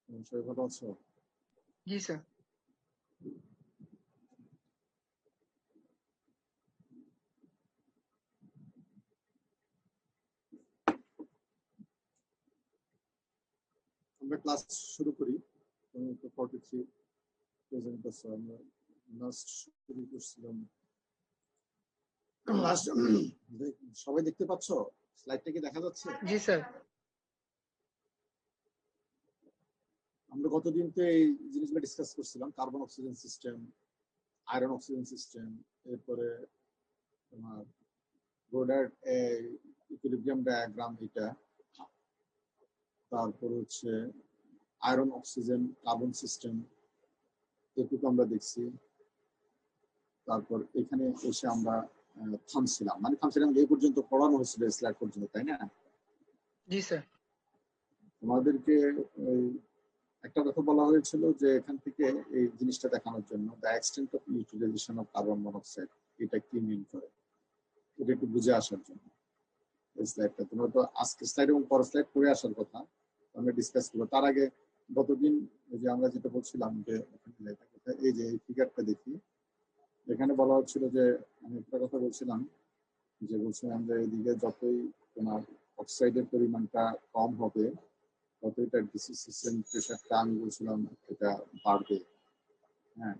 সবাই ভালো আছো? জি স্যার। আমরা ক্লাস শুরু করি। তুমি তো 43 প্রেজেন্ট করছো। আমরা লাস্ট শুরু করছিলাম লাস্ট। সবাই দেখতে পাচ্ছো? স্লাইডটা কি দেখা যাচ্ছে? জি স্যার। আমরা গতদিন তো এই জিনিসগুলো ডিসকাস করছিলাম, carbon oxygen system, iron oxygen system, এরপরে তোমার গোডার্ড ইকুইলিব্রিয়াম ডায়াগ্রাম এটা, তারপর হচ্ছে আয়রন অক্সিজেন কার্বন সিস্টেম, এটুকু আমরা দেখছি। তারপর এখানে এসে আমরা থামছিলাম, মানে থামছিলাম এই পর্যন্ত পড়ানো হয়েছিল স্লাইড পর্যন্ত, তাই না? জি স্যার। তোমাদেরকে একটা কথা বলা হয়েছিল যে এখান থেকে এই জিনিসটা দেখানোর জন্য the extent of utilization of carbon monoxide, এটা কি মিন করে এটা একটু বুঝে আসার জন্য এই স্লাইডটা। তোমরা তো আজকে স্লাইড এবং পরের স্লাইড পড়ে আসার কথা, আমরা ডিসকাস করবো। তার আগে গতদিন যে আমরা যেটা বলছিলাম যে এই যে এই ফিগারটা দেখি, এখানে বলা হচ্ছিল যে আমি একটা কথা বলছিলাম বলছিলাম যে এইদিকে যতই তোমার অক্সাইডের পরিমাণটা কম হবে তত এটা ডিসোসিয়েশন প্রেশারটা আমি বলছিলাম এটা বাড়বে। হ্যাঁ,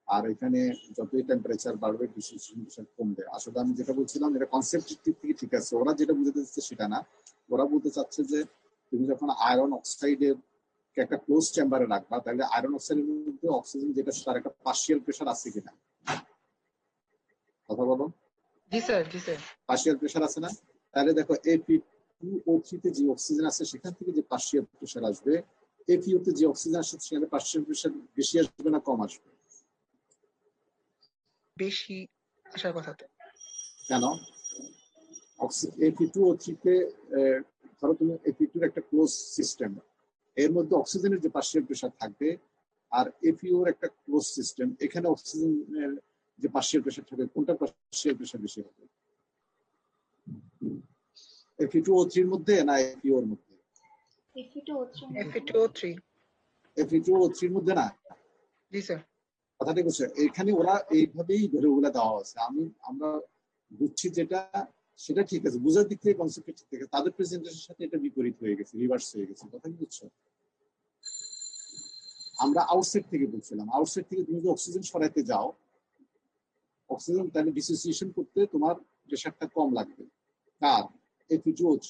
আর এখানে যতই টেম্পারেচার বাড়বে ডিসোসিয়েশন প্রেশার কমবে। আসলে আমি যেটা বলছিলাম এটা কনসেপ্ট দিক থেকে ঠিক আছে, ওরা যেটা বুঝাতে চাচ্ছে সেটা না। ওরা বলতে চাচ্ছে যে তুমি যখন আয়রন অক্সাইডের একটা ক্লোজ চেম্বারে রাখবা, তাহলে আয়রন অক্সাইডের মধ্যে অক্সিজেন যেটা তার একটা পার্শিয়াল প্রেশার আছে কিনা, কথা বলো। জি স্যার। জি স্যার। পার্শিয়াল প্রেশার আছে না? তাহলে দেখো Fe2O3 তে যে অক্সিজেন আছে সেখান থেকে যে পার্শিয়াল প্রেশার আসবে, FeO তে যে অক্সিজেন আসছে সেখানে পার্শিয়াল প্রেশার বেশি আসবে না কম আসবে? বেশি আসার কথা তো। কেন? Fe2O3 তে ধরো তুমি Fe2 একটা ক্লোজ সিস্টেম, এর মধ্যে অক্সিজেনের যে পার্শিয়াল প্রেশার থাকবে, আর FeO এর একটা ক্লোজ সিস্টেম, এখানে অক্সিজেনের যে পার্শিয়াল প্রেশার থাকবে, কোনটা পার্শিয়াল প্রেশার বেশি হবে? Fe2O3 এর মধ্যে না FeO এর মধ্যে? Fe2O3। Fe2O3 এর মধ্যে না? জি স্যার। কথাটা বলছে এখানে ওরা এইভাবেই ধরে ওগুলা দেওয়া আছে। আমরা বুঝছি যেটা সেটা ঠিক আছে, বুঝার দিক থেকে কনসেপ্ট ঠিক আছে, তাদের প্রেজেন্টেশনের সাথে এটা বিপরীত হয়ে গেছে, রিভার্স হয়ে গেছে। কথা কি বুঝছো? আমরা আউটসাইড থেকে বলছিলাম, আউটসাইড থেকে তুমি যদি অক্সিজেন সরাইতে যাও, অক্সিজেন তাহলে ডিসোসিয়েশন করতে তোমার প্রেশারটা কম লাগবে। কার? Fe2O3।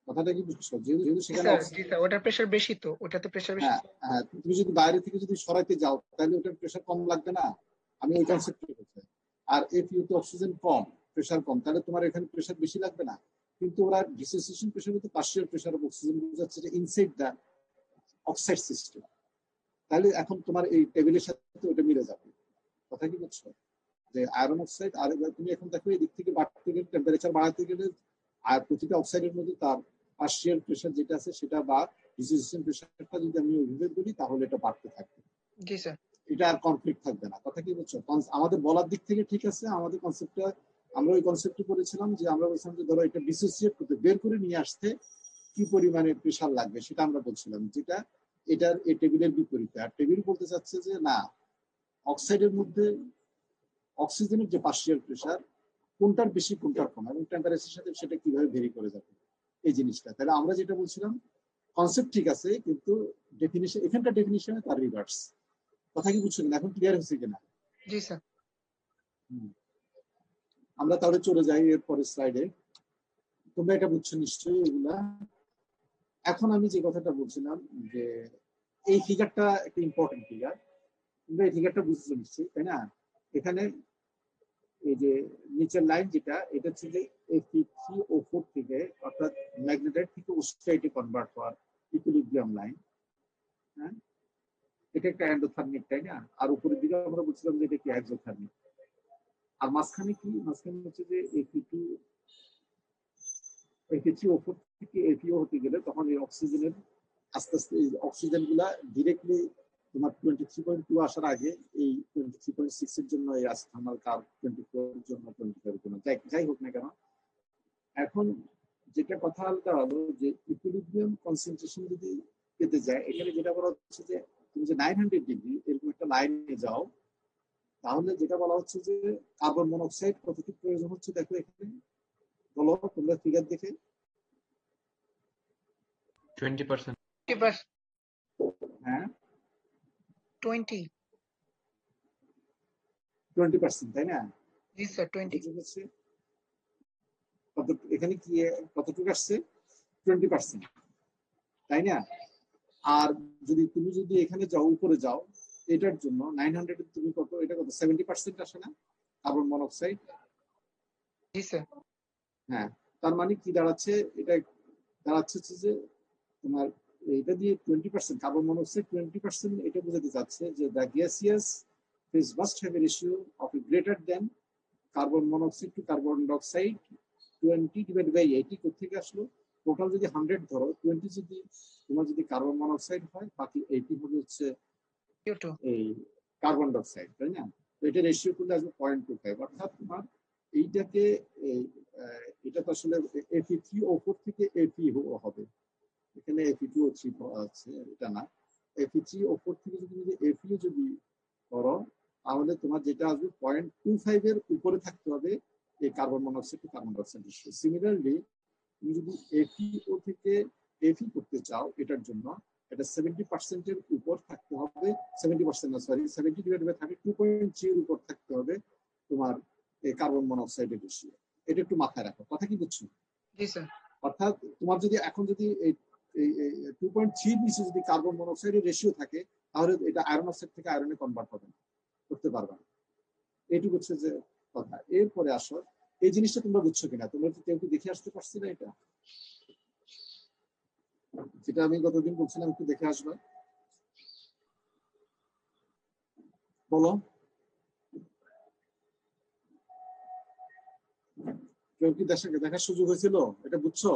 কথাটা কি বুঝছো? যেহেতু জি সেখানে স্যার। জি স্যার, ওটার প্রেশার বেশি তো, ওটাতে প্রেশার বেশি। হ্যাঁ হ্যাঁ, তুমি যদি বাইরে থেকে যদি সরাইতে যাও তাহলে ওটার প্রেশার কম লাগবে না? আমি ওই কনসেপ্টে বলছি। আর FeO অক্সিজেন কম, প্রেশার কম, তাহলে তোমার এখানে প্রেশার বেশি লাগবে না? কিন্তু ওরা ডিসোসিয়েশন প্রেশার মধ্যে পার্শিয়াল প্রেশার অফ অক্সিজেন বোঝাচ্ছে যে ইনসাইড দ্য অক্সাইড সিস্টেম। তাহলে এখন তোমার এই টেবিলের সাথে ওটা মিলে যাবে। কথা কি বুঝছো? যে আয়রন অক্সাইড, আর তুমি এখন দেখো এই দিক থেকে বাড়তে গেলে, টেম্পারেচার বাড়াতে গেলে, আর প্রতিটা অক্সাইডের মধ্যে তার পার্শিয়াল প্রেশার যেটা আছে সেটা বা ডিসোসিয়েশন প্রেশারটা যদি আমি অভিভেদ করি তাহলে এটা বাড়তে থাকবে। জি স্যার। এটা আর কনফ্লিক্ট থাকবে না। কথা কি বুঝছো? আমাদের বলার দিক থেকে ঠিক আছে, আমাদের কনসেপ্টটা আমরা ওই কনসেপ্টে করেছিলাম যে আমরা বলছিলাম যে ধরো এটা ডিসোসিয়েট করতে, বের করে নিয়ে আসতে কি পরিমাণে প্রেশার লাগবে সেটা আমরা বলছিলাম, যেটা এটার এই টেবিলের বিপরীতে। আর টেবিল বলতে চাচ্ছে যে না, অক্সাইডের মধ্যে অক্সিজেনের যে পার্শিয়াল প্রেশার কোনটার বেশি কোনটার কম, এবং টেম্পারেচারের সাথে সেটা কিভাবে ভেরি করে যাবে এই জিনিসটা। তাহলে আমরা যেটা বলছিলাম কনসেপ্ট ঠিক আছে, কিন্তু ডেফিনিশন, এখানকার ডেফিনিশনে তার রিভার্স। কথা কি বুঝছো কিনা? এখন ক্লিয়ার হয়েছে কিনা? জি স্যার। আমরা তাহলে চলে যাই এর পরের স্লাইডে। তোমরা এটা বুঝছো নিশ্চয়ই এগুলা। এখন আমি যে কথাটা বলছিলাম যে এই ফিগারটা একটা ইম্পর্টেন্ট ফিগার, তোমরা এই ফিগারটা বুঝছো নিশ্চয়ই, তাই না? এখানে এই যে নিচের লাইন যেটা, এটা হচ্ছে যে Fe3O4 থেকে, অর্থাৎ ম্যাগনেটাইট থেকে অক্সাইডে কনভার্ট হওয়ার ইকুইলিব্রিয়াম লাইন। হ্যাঁ, এটা একটা এন্ডোথার্মিক, তাই না? আর উপরের দিকে আমরা বলছিলাম যে এটা কি এক্সোথার্মিক। আর মাঝখানে কি? মাঝখানে হচ্ছে যে Fe3O4 থেকে FeO হতে গেলে তখন এই অক্সিজেনের আস্তে আস্তে এই অক্সিজেন গুলা ডিরেক্টলি তোমার 23.2 আসার আগে এই 23.6 এর জন্য এই থার্মাল কার্ভ, 24 এর জন্য, 25 এর জন্য, যাই হোক না কেন, এখন যেটা কথা আলাদা হলো যে ইকুইলিব্রিয়াম কনসেন্ট্রেশন যদি পেতে যায়, এখানে যেটা বলা হচ্ছে যে তুমি যে 900 ডিগ্রি এরকম একটা লাইনে যাও, তাহলে যেটা বলা হচ্ছে যে কার্বন মনোক্সাইড কতটুকু প্রয়োজন হচ্ছে দেখো এখানে, বলো তোমরা ফিগার দেখে। 20%। 20%। হ্যাঁ 20। 20%, তাই না? জি স্যার 20। এখানে কি কতটুকু আসছে? 20%, তাই না? আর তুমি যদি এখানে যাও, উপরে যাও, এটার জন্য 900 তুমি কত, এটা কত 70% আসে না কার্বন মনোক্সাইড? জি স্যার। হ্যাঁ, তার মানে কি দাঁড়াচ্ছে, এটা দাঁড়াচ্ছে যে তোমার এটা দিয়ে 20% কার্বন মনোক্সাইড 20%, এটা বোঝাতে চাচ্ছে যে the gaseous phase must have a ratio of greater than carbon monoxide to carbon dioxide 20/80। কোথেকে আসলো? টোটাল যদি 100 ধরো, 20 যদি তোমার যদি কার্বন মনোক্সাইড হয়, বাকি 80 হলো হচ্ছে CO2। এই কার্বন ডাইঅক্সাইড, তাই না? তো এটা রেশিও করলে আসবে 0.25, অর্থাৎ তোমার এইটাকে এটা তো আসলে Fe3O4 থেকে Fe হবে, এখানে Fe2O3 আছে, এটা না। Fe3O4 থেকে যদি Fe যদি করো, তাহলে তোমার যেটা আসবে 0.25 এর উপরে থাকতে হবে এই carbon monoxide to carbon dioxide ratio. Similarly তুমি যদি FeO থেকে Fe করতে চাও, এটার জন্য এটা 70% এর উপর থাকতে হবে, 70% না সরি 70/32.3 এর উপর থাকতে হবে তোমার এই কার্বন মনোক্সাইডের রেশিও। এটা একটু মাথায় রাখো, কথা কি বুঝছো? জি স্যার। অর্থাৎ তোমার যদি এখন যদি এই 2.3 নিচে যদি কার্বন মনোক্সাইডের রেশিও থাকে, তাহলে এটা আয়রন অক্সাইড থেকে আয়রনে কনভার্ট হবে না, করতে পারবে না। এইটুকু হচ্ছে যে কথা। এরপরে আসো, এই জিনিসটা তোমরা বুঝছো কিনা, তোমরা কি কেউ কি দেখে আসতে পারছি না? এটা যেটা আমি গতদিন বলছিলাম একটু দেখে আসবে, বলো। কেউ কি দেখার সুযোগ হয়েছিল? এটা বুঝছো?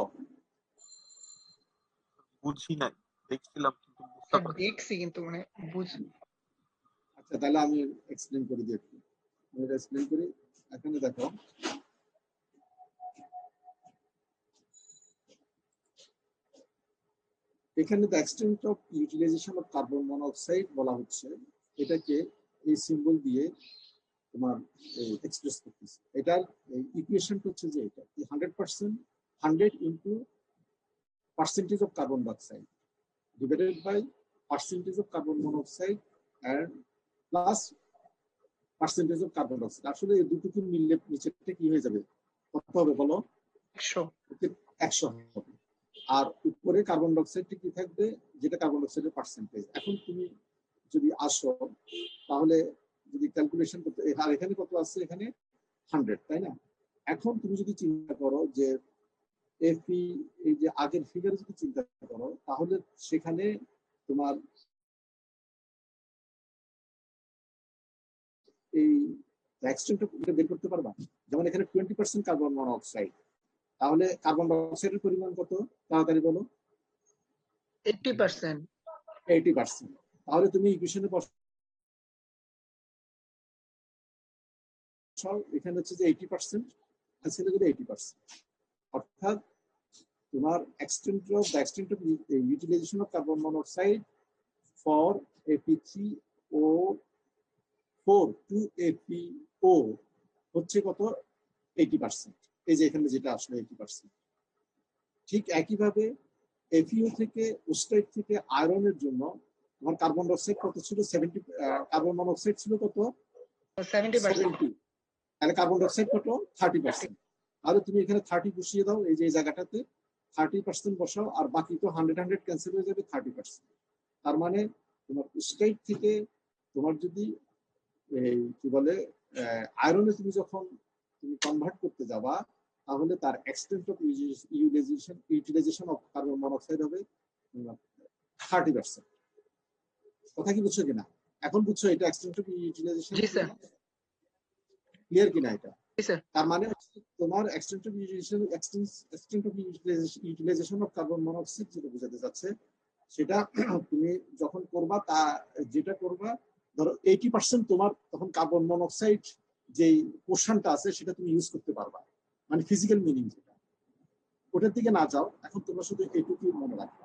বুঝি নাই, দেখছিলাম কিন্তু বুঝতে স্যার পারি। দেখছি কিন্তু মানে আচ্ছা, তাহলে আমি এক্সপ্লেন করে দিই একটু। আমি এটা এক্সপ্লেন করি। এখানে দেখো, এখানে the extent of utilization of carbon monoxide বলা হচ্ছে, এটাকে এই সিম্বল দিয়ে তোমার এক্সপ্রেস করতেছে। এটার ইকুয়েশনটা হচ্ছে যে এটা 100%, 100 into percentage of carbon dioxide divided by percentage of carbon monoxide and plus percentage of carbon dioxide. আসলে এই দুটোকে মিললে নিচেরটা কি হয়ে যাবে, কত হবে বলো? 100। 100 হবে। আর উপরে কার্বন ডাইঅক্সাইডটা কি থাকবে, যেটা কার্বন ডাইঅক্সাইডের পার্সেন্টেজ। এখন তুমি যদি আসো, তাহলে যদি ক্যালকুলেশন করতে, আর এখানে কত আছে, এখানে 100, তাই না? এখন তুমি যদি চিন্তা করো যে Fe, এই যে আগের ফিগারে যদি চিন্তা করো, তাহলে সেখানে তোমার এই এক্সট্রেমটা বের করতে পারবা। যেমন এখানে 20% কার্বন মনোক্সাইড, তাহলে কার্বন ডাইঅক্সাইডের পরিমাণ কত তাড়াতাড়ি বলো? 80%। 80%। তাহলে তুমি ইকুয়েশনে বসাও, এখানে হচ্ছে যে 80%, ছেলে যদি 80%, অর্থাৎ তোমার extent of utilization of carbon monoxide for Fe3O4 to FeO হচ্ছে কত? 80%। এই যে এখানে যেটা আসলে 80%। ঠিক একইভাবে FeO থেকে ওস্টাইড থেকে আয়রনের জন্য তোমার কার্বন ডাইঅক্সাইড কত ছিল? 70, কার্বন মনোক্সাইড ছিল কত? 70%। 70। তাহলে কার্বন ডাইঅক্সাইড কত? 30%। তাহলে তুমি এখানে 30 বসিয়ে দাও, এই যে এই জায়গাটাতে 30% বসাও, আর বাকি তো 100 ক্যান্সেল হয়ে যাবে, 30%। তার মানে তোমার স্টেট থেকে তোমার যদি এই কি বলে আয়রনে তুমি যখন তুমি কনভার্ট করতে যাবা, তাহলে তার extent of utilization of carbon monoxide হবে 30%। কথা কি বুঝছো কিনা? এখন বুঝছো এটা এক্সটেন্ট অফ ইউটিলাইজেশন? জি স্যার। ক্লিয়ার কিনা এটা? জি স্যার। তার মানে তোমার extent of utilization of carbon monoxide যেটা বোঝাতে যাচ্ছে, সেটা তুমি যখন করবা, তা যেটা করবা ধরো 80% তোমার তখন কার্বন মনোক্সাইড যে পোর্শনটা আছে সেটা তুমি ইউজ করতে পারবা, মানে ফিজিক্যাল মিনিং যেটা, ওটার দিকে না যাও। এখন তোমরা শুধু এইটুকু মনে রাখো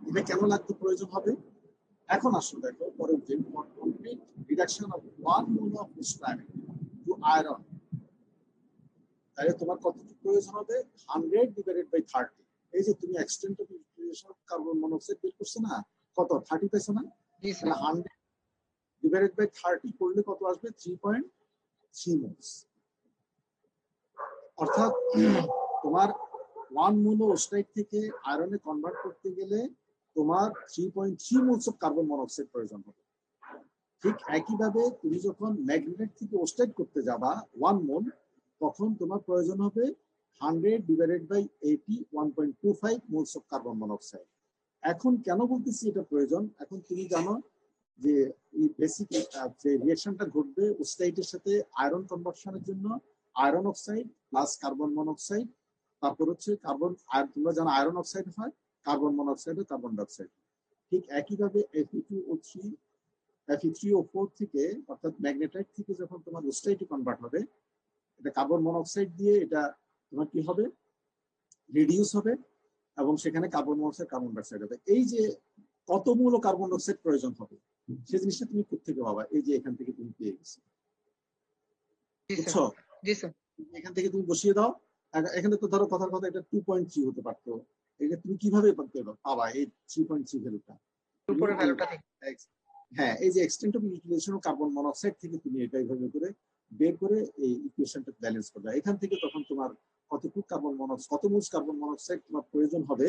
এটা কেন লাগতে প্রয়োজন হবে? এখন আসলে দেখো পরের যে complete reduction of 1 mole of strain to iron, তাহলে তোমার কতটুকু প্রয়োজন হবে? 100 ডিভাইডেড বাই 30। এই যে তুমি extent of utilization of carbon monoxide বের করছো না, কত 30 পেছো না? জি তাহলে স্যার 100 ডিভাইডেড বাই 30 করলে কত আসবে? 3.3 মোলস। অর্থাৎ তোমার 1 মোল ওস্টাইড থেকে আয়রনে কনভার্ট করতে গেলে তোমার 3.3 মোলস অফ কার্বন মনোক্সাইড প্রয়োজন হবে। ঠিক একইভাবে তুমি যখন ম্যাগনেট থেকে ওস্টাইড করতে যাবা 1 মোল, তখন তোমার প্রয়োজন হবে 100 divided by 80 1.25 moles of carbon monoxide. এখন কেন বলতেছি এটা প্রয়োজন? এখন তুমি জানো যে এই বেসিক যে রিঅ্যাকশনটা ঘটবে ওস্টাইটের সাথে আয়রন কনভার্সনের জন্য iron oxide plus carbon monoxide, তারপর হচ্ছে কার্বন, আর তোমরা জানো আয়রন অক্সাইড হয়, কার্বন মনোক্সাইড ও কার্বন ডাইঅক্সাইড। ঠিক একইভাবে Fe2O3 Fe3O4 থেকে অর্থাৎ ম্যাগনেটাইট থেকে যখন তোমার ওস্টাইটে কনভার্ট হবে, এটা কার্বন মনোক্সাইড দিয়ে এটা তোমার কি হবে? রিডিউস হবে, এবং সেখানে কার্বন মনোক্সাইড কার্বন ডাইঅক্সাইড হবে। এই যে কত মূল কার্বন ডাইঅক্সাইড প্রয়োজন হবে সেই জিনিসটা তুমি কোথেকে পাবা? এই যে এখান থেকে তুমি পেয়ে গেছো, জি স্যার বুঝছো? জি স্যার এখান থেকে তুমি বসিয়ে দাও। এখানে তো ধরো কথার কথা এটা 2.3 হতে পারতো, এটা তুমি কিভাবে পাবা এই 3.3 ভ্যালুটা? উপরের ভ্যালুটা থেকে হ্যাঁ, এই যে extent of utilization of carbon monoxide থেকে তুমি এটা এইভাবে করে বের করে এই ইকুয়েশনটা ব্যালেন্স করবে। এখান থেকে তখন তোমার কতটুকু কার্বন মনোক্সাইড, কত মোল কার্বন মনোক্সাইড তোমার প্রয়োজন হবে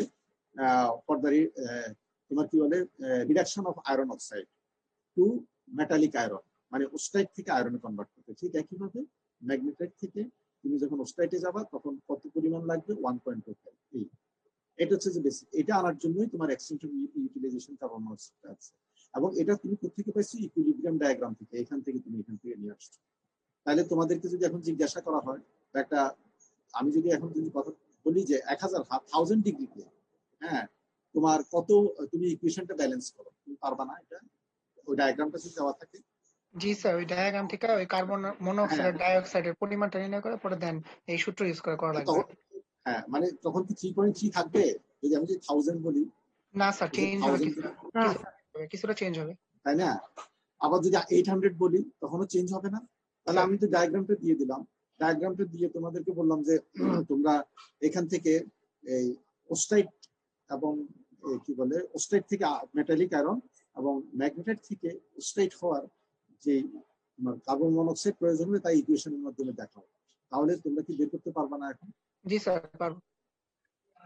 ফর দ্য তোমার কি বলে reduction of iron oxide to metallic iron, মানে ওস্টাইট থেকে আয়রনে কনভার্ট করতে। ঠিক একইভাবে ম্যাগনেটাইট থেকে তুমি যখন ওস্টাইটে যাবা তখন কত পরিমাণ লাগবে? 1.25। এটা হচ্ছে যে বেসিক। এটা আনার জন্যই তোমার extent of utilization carbon monoxide আছে, এবং এটা তুমি কোথেকে পাইছো? ইকুইলিব্রিয়াম ডায়াগ্রাম থেকে, এখান থেকে তুমি এখান থেকে নিয়ে আসছো। তাহলে তোমাদেরকে যদি এখন জিজ্ঞাসা করা হয় একটা, আমি যদি এখন যদি কথা বলি যে 1000 ডিগ্রিতে, হ্যাঁ, তোমার কত, তুমি ইকুয়েশনটা ব্যালেন্স করো, তুমি পারবা না এটা? ওই ডায়াগ্রামটা যদি দেওয়া থাকে, জি স্যার ওই ডায়াগ্রাম থেকে ওই কার্বন মনোক্সাইড হ্যাঁ, আর ডাইঅক্সাইডের পরিমাণটা নির্ণয় করে পরে দেন এই সূত্র ইউজ করে করা লাগবে। তখন হ্যাঁ, মানে তখন কি 3.3 থাকবে? যদি আমি যদি 1000 বলি, না স্যার এই যে চেঞ্জ হবে 1000, কিছুটা চেঞ্জ হবে। তাই না? আবার যদি 800 বলি তখনও চেঞ্জ হবে না? তাহলে স্যার আমি তো ডায়াগ্রামটা দিয়ে দিলাম, ডায়াগ্রামটা দিয়ে তোমাদেরকে বললাম যে তোমরা এখান থেকে এই ওস্টাইট এবং কি বলে ওস্টাইট থেকে মেটালিক আয়রন এবং ম্যাগনেটাইট থেকে ওস্টাইট হওয়ার যে তোমার কার্বন মনোক্সাইড প্রয়োজন হবে তাই ইকুয়েশনের মাধ্যমে দেখাও। তাহলে তোমরা কি বের করতে পারবা না এখন? জি স্যার পারবো।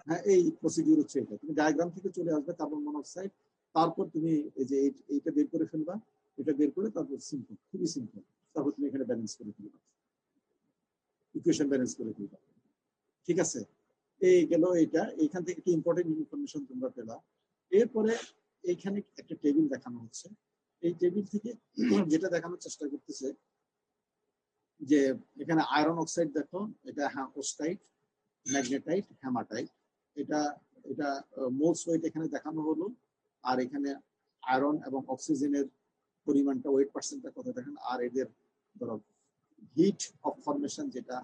হ্যাঁ, এই প্রসিডিউর হচ্ছে এটা। তুমি ডায়াগ্রাম থেকে চলে আসবে কার্বন মনোক্সাইড, তারপর তুমি এই যে এইটা বের করে ফেলবা, এটা বের করে তারপর সিম্পল, খুবই সিম্পল, তারপর তুমি এখানে ব্যালেন্স করে ফেলবা, ইকুয়েশন ব্যালেন্স করে ফেলবা। ঠিক আছে? এই গেল এইটা। এইখান থেকে কি ইম্পর্টেন্ট ইনফরমেশন তোমরা পেলা। এরপরে এইখানে একটা টেবিল দেখানো হচ্ছে। এই টেবিল থেকে যেটা দেখানোর চেষ্টা করতেছে যে এখানে আয়রন অক্সাইড দেখো, এটা ওস্টাইট, ম্যাগনেটাইট, হ্যামাটাইট। এটা এটা মোলস ওয়েট এখানে দেখানো হলো, আর এখানে আয়রন এবং অক্সিজেনের পরিমাণটা, ওয়েট পার্সেন্টটা কত দেখেন। আর এদের ধরো হিট অফ ফরমেশন যেটা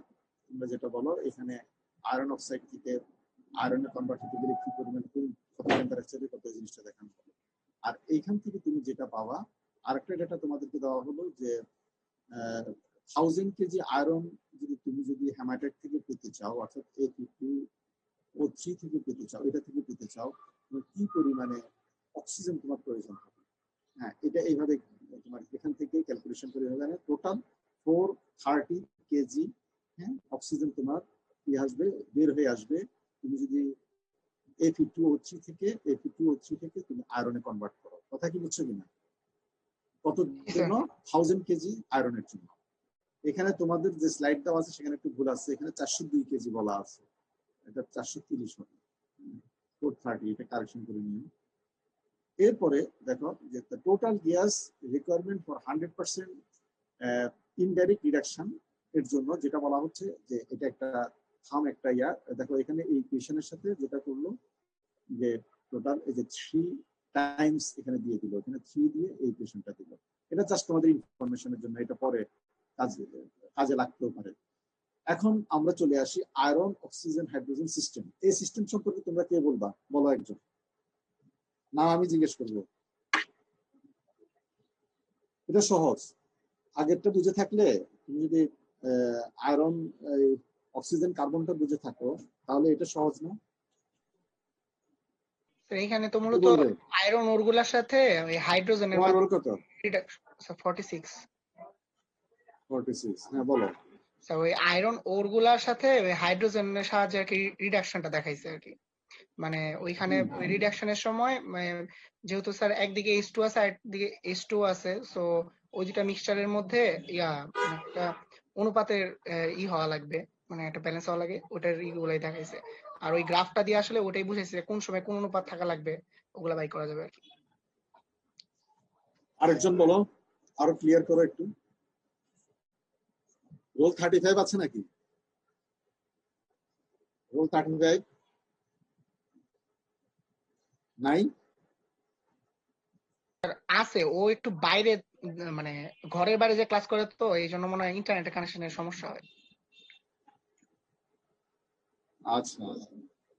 তোমরা যেটা বলো, এখানে আয়রন অক্সাইড থেকে আয়রনে কনভার্ট হতে গেলে কি পরিমাণ, কোন কত টেম্পারেচারে কত, জিনিসটা দেখানো হলো। আর এইখান থেকে তুমি যেটা পাবা, আরেকটা ডেটা তোমাদেরকে দেওয়া হলো যে 1000 কেজি আয়রন যদি হ্যামাটাইট থেকে পেতে চাও, অর্থাৎ Fe2O3 থেকে পেতে চাও, এটা থেকে পেতে চাও, কি পরিমাণে অক্সিজেন তোমার প্রয়োজন হবে। হ্যাঁ, এটা এইভাবে তোমার এখান থেকে ক্যালকুলেশন করে হবে। টোটাল 430 কেজি, হ্যাঁ, অক্সিজেন তোমার কি আসবে, বের হয়ে আসবে তুমি যদি Fe2O3 থেকে তুমি আয়রনে কনভার্ট করো। কথা কি বুঝছো কিনা? কত জন্য? 1000 কেজি আয়রনের জন্য। এখানে তোমাদের যে স্লাইড দেওয়া আছে সেখানে একটু ভুল আছে, এখানে 402 কেজি বলা আছে, এটা 430 হবে, 430, এটা কারেকশন করে নিও। এরপরে দেখো যে total gas requirement for 100% indirect reduction এর জন্য যেটা বলা হচ্ছে যে এটা একটা একটা দেখো এখানে এই ইকুয়েশনের সাথে যেটা করলো যে টোটাল এই যে 3 টাইমস এখানে দিয়ে দিল, এখানে 3 দিয়ে এই ইকুয়েশনটা দিল। এটা জাস্ট তোমাদের ইনফরমেশনের জন্য, এটা পরে কাজে লাগতেও পারে। এখন আমরা চলে আসি আয়রন অক্সিজেন হাইড্রোজেন সিস্টেম। এই সিস্টেম সম্পর্কে তোমরা কে বলবা? বলো একজন। না আমি জিজ্ঞেস করবো? এটা সহজ। আগেরটা বুঝে থাকলে তুমি যদি আয়রন, অক্সিজেন, কার্বনটা বুঝে থাকো তাহলে এটা সহজ না? তো এইখানে তো কি মূলত বলবে? আয়রন ওরগুলার সাথে ওই হাইড্রোজেনের তোমার রোল কত? মাধ্যমে 46। 46। হ্যাঁ বলো। তো ওই আয়রন ওরগুলার সাথে ওই হাইড্রোজেনের সাহায্যে আর কি রিডাকশনটা দেখাইছে আর কি। মানে ওইখানে হুম। রিডাকশনের সময় যেহেতু স্যার একদিকে H2 আছে আর একদিকে H2 আছে, সো ওই দুটা মিক্সচারের মধ্যে মানে একটা অনুপাতের হওয়া লাগবে, মানে একটা ব্যালেন্স হওয়া লাগে, ওটার ইগুলাই দেখাইছে। আর ওই গ্রাফটা দিয়ে আসলে ওটাই বুঝাইছে যে কোন সময় কোন অনুপাত থাকা লাগবে, ওগুলা বাই করা যাবে আর কি। আরেকজন বলো, আরো ক্লিয়ার করো একটু। রোল 35 আছে নাকি? রোল 35 নাই? আছে, ও একটু বাইরে, মানে ঘরের বাইরে যে ক্লাস করে, তো এই জন্য মনে হয় ইন্টারনেটের কানেকশনের সমস্যা হয়। আচ্ছা,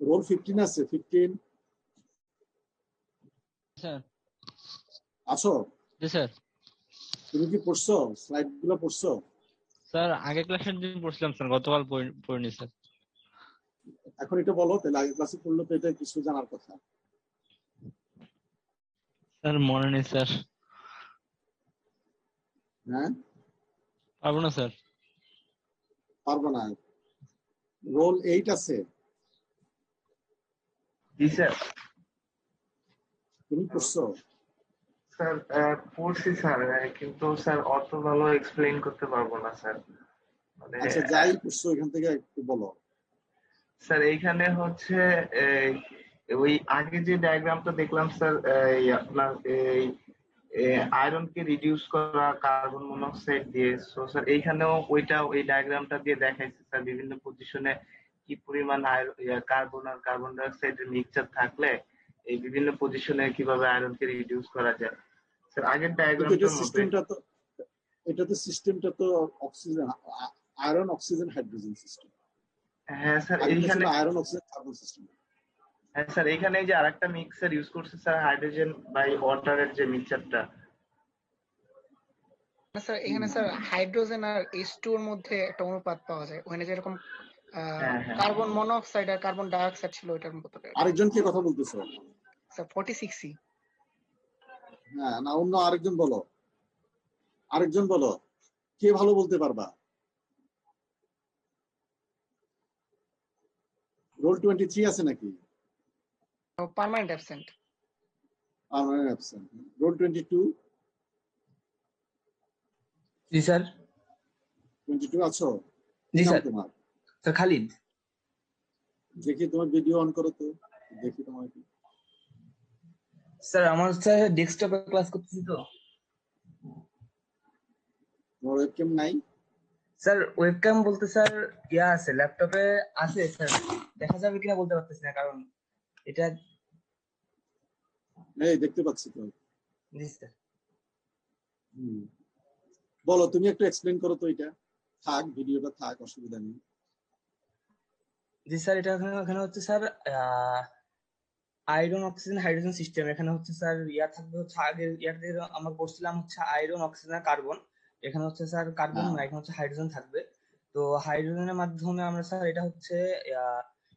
রোল 15 আছে? 15 স্যার। আছো? জি স্যার। তুমি কি পড়ছো? স্লাইড গুলো পড়ছো? স্যার আগের ক্লাসের দিন পড়ছিলাম স্যার, গতকাল পড়িনি স্যার। এখন এটা বলো, তাহলে আগের ক্লাসে পড়লো তো এটা কিছু জানার কথা। স্যার মনে নেই স্যার। হ্যাঁ, পারবো না স্যার। পারবো না। রোল 8 আছে? জি স্যার। তুমি পড়ছো? স্যার পড়ছি স্যার, কিন্তু স্যার অত ভালো এক্সপ্লেইন করতে পারবো না স্যার। মানে আচ্ছা, যাই পড়ছো এখান থেকে একটু বলো। স্যার এইখানে হচ্ছে এই, ওই আগে যে ডায়াগ্রামটা দেখলাম স্যার, এই আপনার এই আয়রনকে রিডিউস করা কার্বন মনোক্সাইড দিয়ে, সো স্যার এইখানেও ওই ডায়াগ্রামটা দিয়ে দেখাইছে স্যার বিভিন্ন পজিশনে কি পরিমাণ কার্বন আর কার্বন ডাই অক্সাইডের মিক্সচার থাকলে এই বিভিন্ন পজিশনে কিভাবে আয়রনকে রিডিউস করা যায় স্যার আগের কিন্তু এটা ডায়াগ্রামটার মতো। সিস্টেমটা তো oxygen, iron, oxygen, hydrogen system. হ্যাঁ স্যার আগেরটা ছিল এইখানে, আয়রন, অক্সিজেন, কার্বন সিস্টেম। হ্যাঁ স্যার এইখানে যে আরেকটা মিক্সার ইউজ করছে স্যার, হাইড্রোজেন বাই ওয়াটারের যে মিক্সচারটা। না স্যার, এখানে স্যার হাইড্রোজেন আর H2 এর মধ্যে একটা অনুপাত পাওয়া যায়, ওখানে যেরকম হ্যাঁ হ্যাঁ কার্বন মনোক্সাইড আর কার্বন ডাই অক্সাইড ছিল ওইটার মতো। আরেকজন কে কথা বলতেছো? স্যার 46ই। হ্যাঁ, না অন্য আরেকজন বলো। আরেকজন বলো, কে ভালো বলতে পারবা? রোল 23 আছে নাকি? Permanent absent. রোল 22? জি স্যার। 22 আছো? জি নাম স্যার। তোমার? স্যার খালিদ। দেখি তোমার ভিডিও অন করো তো, দেখি তোমার কি। স্যার আমার হচ্ছে ডেস্কটপে ক্লাস করতেছি তো। তোমার ওয়েবক্যাম নাই? স্যার ওয়েবক্যাম বলতে স্যার আছে, ল্যাপটপে আছে স্যার, দেখা যাবে কিনা বলতে পারতেছি না, কারণ এটা। এই দেখতে পাচ্ছি তো। জি স্যার। বলো, তুমি একটু এক্সপ্লেইন করো তো। এটা থাক, ভিডিওটা থাক, অসুবিধা নেই। জি স্যার, এটা এখানে হচ্ছে sir iron oxygen hydrogen system. এখানে হচ্ছে স্যার থাকবে হচ্ছে আগের ইয়াতে আমরা পড়ছিলাম হচ্ছে আয়রন অক্সিজেন আর কার্বন। এখানে হচ্ছে স্যার কার্বন না, এখানে হচ্ছে হাইড্রোজেন থাকবে। তো হাইড্রোজেনের মাধ্যমে আমরা স্যার এটা হচ্ছে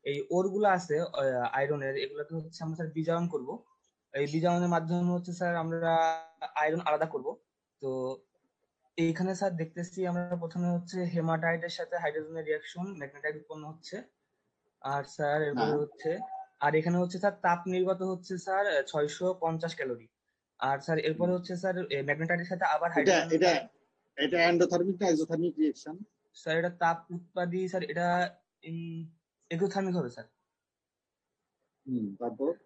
এই ওর গুলো আছে আয়রনের, এগুলোকে হচ্ছে আমরা স্যার বিজারণ করব। এই বিজারণের মাধ্যমে হচ্ছে স্যার আমরা আয়রন আলাদা করব। তো এইখানে স্যার দেখতেছি আমরা প্রথমে হচ্ছে হেমাটাইটের সাথে হাইড্রোজেনের রিয়াকশন, ম্যাগনেটাইট উৎপন্ন হচ্ছে। আর স্যার এরপরে হচ্ছে, আর এখানে হচ্ছে স্যার তাপ নির্গত হচ্ছে স্যার 650 ক্যালোরি। আর স্যার এরপরে হচ্ছে স্যার ম্যাগনেটাইটের সাথে আবার এটা হাইড্রোজেন। এটা এটা এন্ডোথার্মিক না এক্সোথার্মিক রিঅ্যাকশন? স্যার এটা তাপ উৎপাদী স্যার, এটা এক্সোথার্মিক হবে স্যার।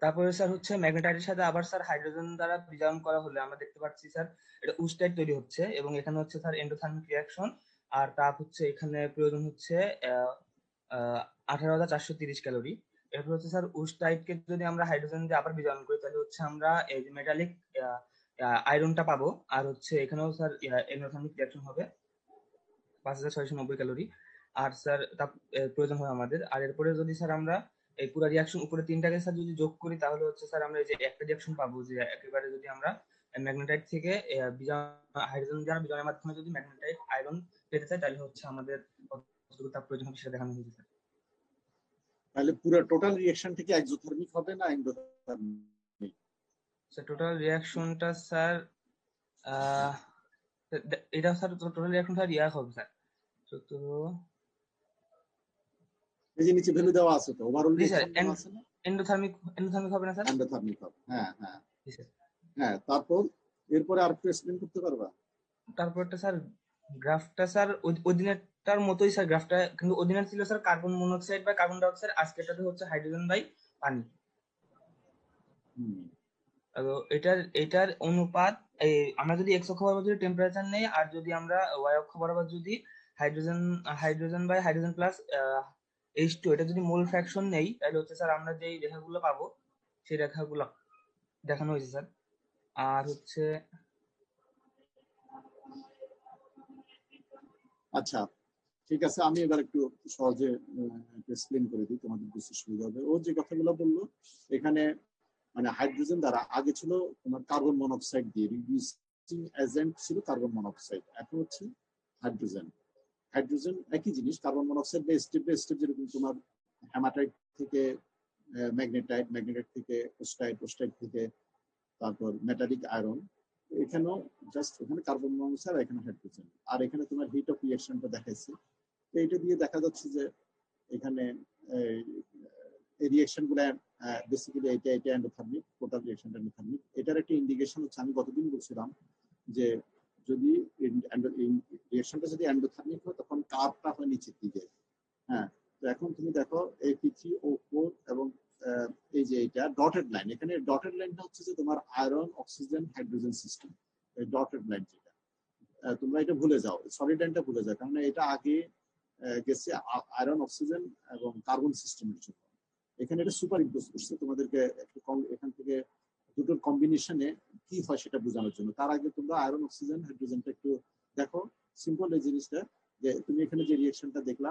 তারপরে স্যার হচ্ছে ম্যাগনেটাইটের সাথে আবার স্যার হাইড্রোজেন দ্বারা বিজারণ করা হলে আমরা দেখতে পাচ্ছি স্যার এটা উস্টাইট তৈরি হচ্ছে, এবং এখানে হচ্ছে স্যার এন্ডোথার্মিক রিঅ্যাকশন। আর তাপ হচ্ছে এখানে প্রয়োজন হচ্ছে 18,430 ক্যালোরি। এরপর হচ্ছে স্যার উস্টাইটকে যদি আমরা হাইড্রোজেন দিয়ে আবার বিজারণ করি, তাহলে হচ্ছে আমরা এই যে মেটালিক আয়রনটা পাবো। আর হচ্ছে এখানেও স্যার এন্ডোথার্মিক রিঅ্যাকশন হবে 5,690 ক্যালোরি। আর স্যার তাপ প্রয়োজন হয় আমাদের। আর এরপরে যদি স্যার আমরা এই পুরো রিয়াকশন উপরে তিনটাকে স্যার যদি যোগ করি তাহলে হচ্ছে স্যার আমরা এই যে একটা রিয়াকশন পাবো, যে একেবারে যদি আমরা ম্যাগনেটাইট থেকে হাইড্রোজেন দ্বারা বিজয়ের মাধ্যমে যদি ম্যাগনেটাইট আয়রন পেতে চাই তাহলে হচ্ছে আমাদের কতটুকু তাপ প্রয়োজন হবে সেটা দেখানো হয়েছে স্যার। তাহলে পুরো টোটাল রিঅ্যাকশনটা কি এক্সোথার্মিক হবে না এন্ডোথার্মিক? স্যার টোটাল রিয়াকশনটা স্যার এটা স্যার টোটাল রিয়াকশন স্যার ইয়া হবে স্যার তো এই যে নিচে ভ্যালু দেওয়া আছে তো, ওভারঅল জি স্যার রিঅ্যাকশন আছে না? এন্ডোথার্মিক হবে না স্যার? এন্ডোথার্মিক হবে, হ্যাঁ হ্যাঁ জি স্যার। হ্যাঁ। তারপর এরপরে আর একটু এক্সপ্লেইন করতে পারবা? তারপরটা স্যার গ্রাফটা স্যার অধিনারটার মতোই স্যার গ্রাফটা, কিন্তু অধিনার ছিল স্যার কার্বন মনোক্সাইড বা কার্বন ডাইঅক্সাইড, আজকেরটাতে হচ্ছে হাইড্রোজেন বাই পানি। তো এটার অনুপাত এই আমরা যদি এক্স অক্ষ বরাবর যদি টেম্পারেচার নেই আর যদি আমরা ওয়াই অক্ষ বরাবর যদি hydrogen by hydrogen plus H2 এটা যদি মোল ফ্র্যাকশন নেই তাহলে হচ্ছে স্যার আমরা যেই রেখাগুলো পাবো সেই রেখাগুলো দেখানো হয়েছে স্যার। আর হচ্ছে আচ্ছা ঠিক আছে, আমি এবার একটু সহজে এক্সপ্লেইন করে দিই, তোমাদের বুঝতে সুবিধা হবে। ও যে কথাগুলো বললো এখানে, মানে হাইড্রোজেন দ্বারা আগে ছিল তোমার কার্বন মনোক্সাইড দিয়ে রিডিউসিং এজেন্ট ছিল কার্বন মনোক্সাইড, এখন হচ্ছে হাইড্রোজেন। হাইড্রোজেন একই জিনিস, কার্বন মনোক্সাইড বা স্টেপ যেরকম তোমার হ্যামাটাইট থেকে ম্যাগনেটাইট, ম্যাগনেটাইট থেকে ওস্টাইট, ওস্টাইট থেকে তারপর মেটালিক আয়রন, এখানেও জাস্ট ওখানে কার্বন মনোক্সাইড, এখানে হাইড্রোজেন। আর এখানে তোমার হিট অফ রিঅ্যাকশনটা দেখাইছে, এইটা দিয়ে দেখা যাচ্ছে যে এখানে এই রিঅ্যাকশন গুলা বেসিক্যালি এটা এন্ডোথার্মিক, টোটাল রিঅ্যাকশনটা এন্ডোথার্মিক। এটার একটা ইন্ডিকেশন হচ্ছে, আমি গতদিন বলছিলাম যে যদি রিঅ্যাকশনটা যদি এন্ডোথার্মিক হয় তখন কার্ভটা হয় নিচের দিকে। হ্যাঁ, তো এখন তুমি দেখো এই P3O4 এবং এই যে এটা ডটেড লাইন, এখানে ডটেড লাইনটা হচ্ছে যে তোমার আয়রন অক্সিজেন হাইড্রোজেন সিস্টেম। এই ডটেড লাইন যেটা, তোমরা এটা ভুলে যাও, সলিড লাইনটা ভুলে যাও, কারণ এটা আগে গেছে আয়রন অক্সিজেন এবং কার্বন সিস্টেমের জন্য। এখানে এটা সুপার ইম্পোজ করছে তোমাদেরকে একটু কম, এখান থেকে দুটোর কম্বিনেশনে কি হয় সেটা বোঝানোর জন্য। তার আগে তোমরা আয়রন অক্সিজেন হাইড্রোজেনটা একটু দেখো। সিম্পল এই জিনিসটা যে তুমি এখানে যে রিঅ্যাকশনটা দেখলা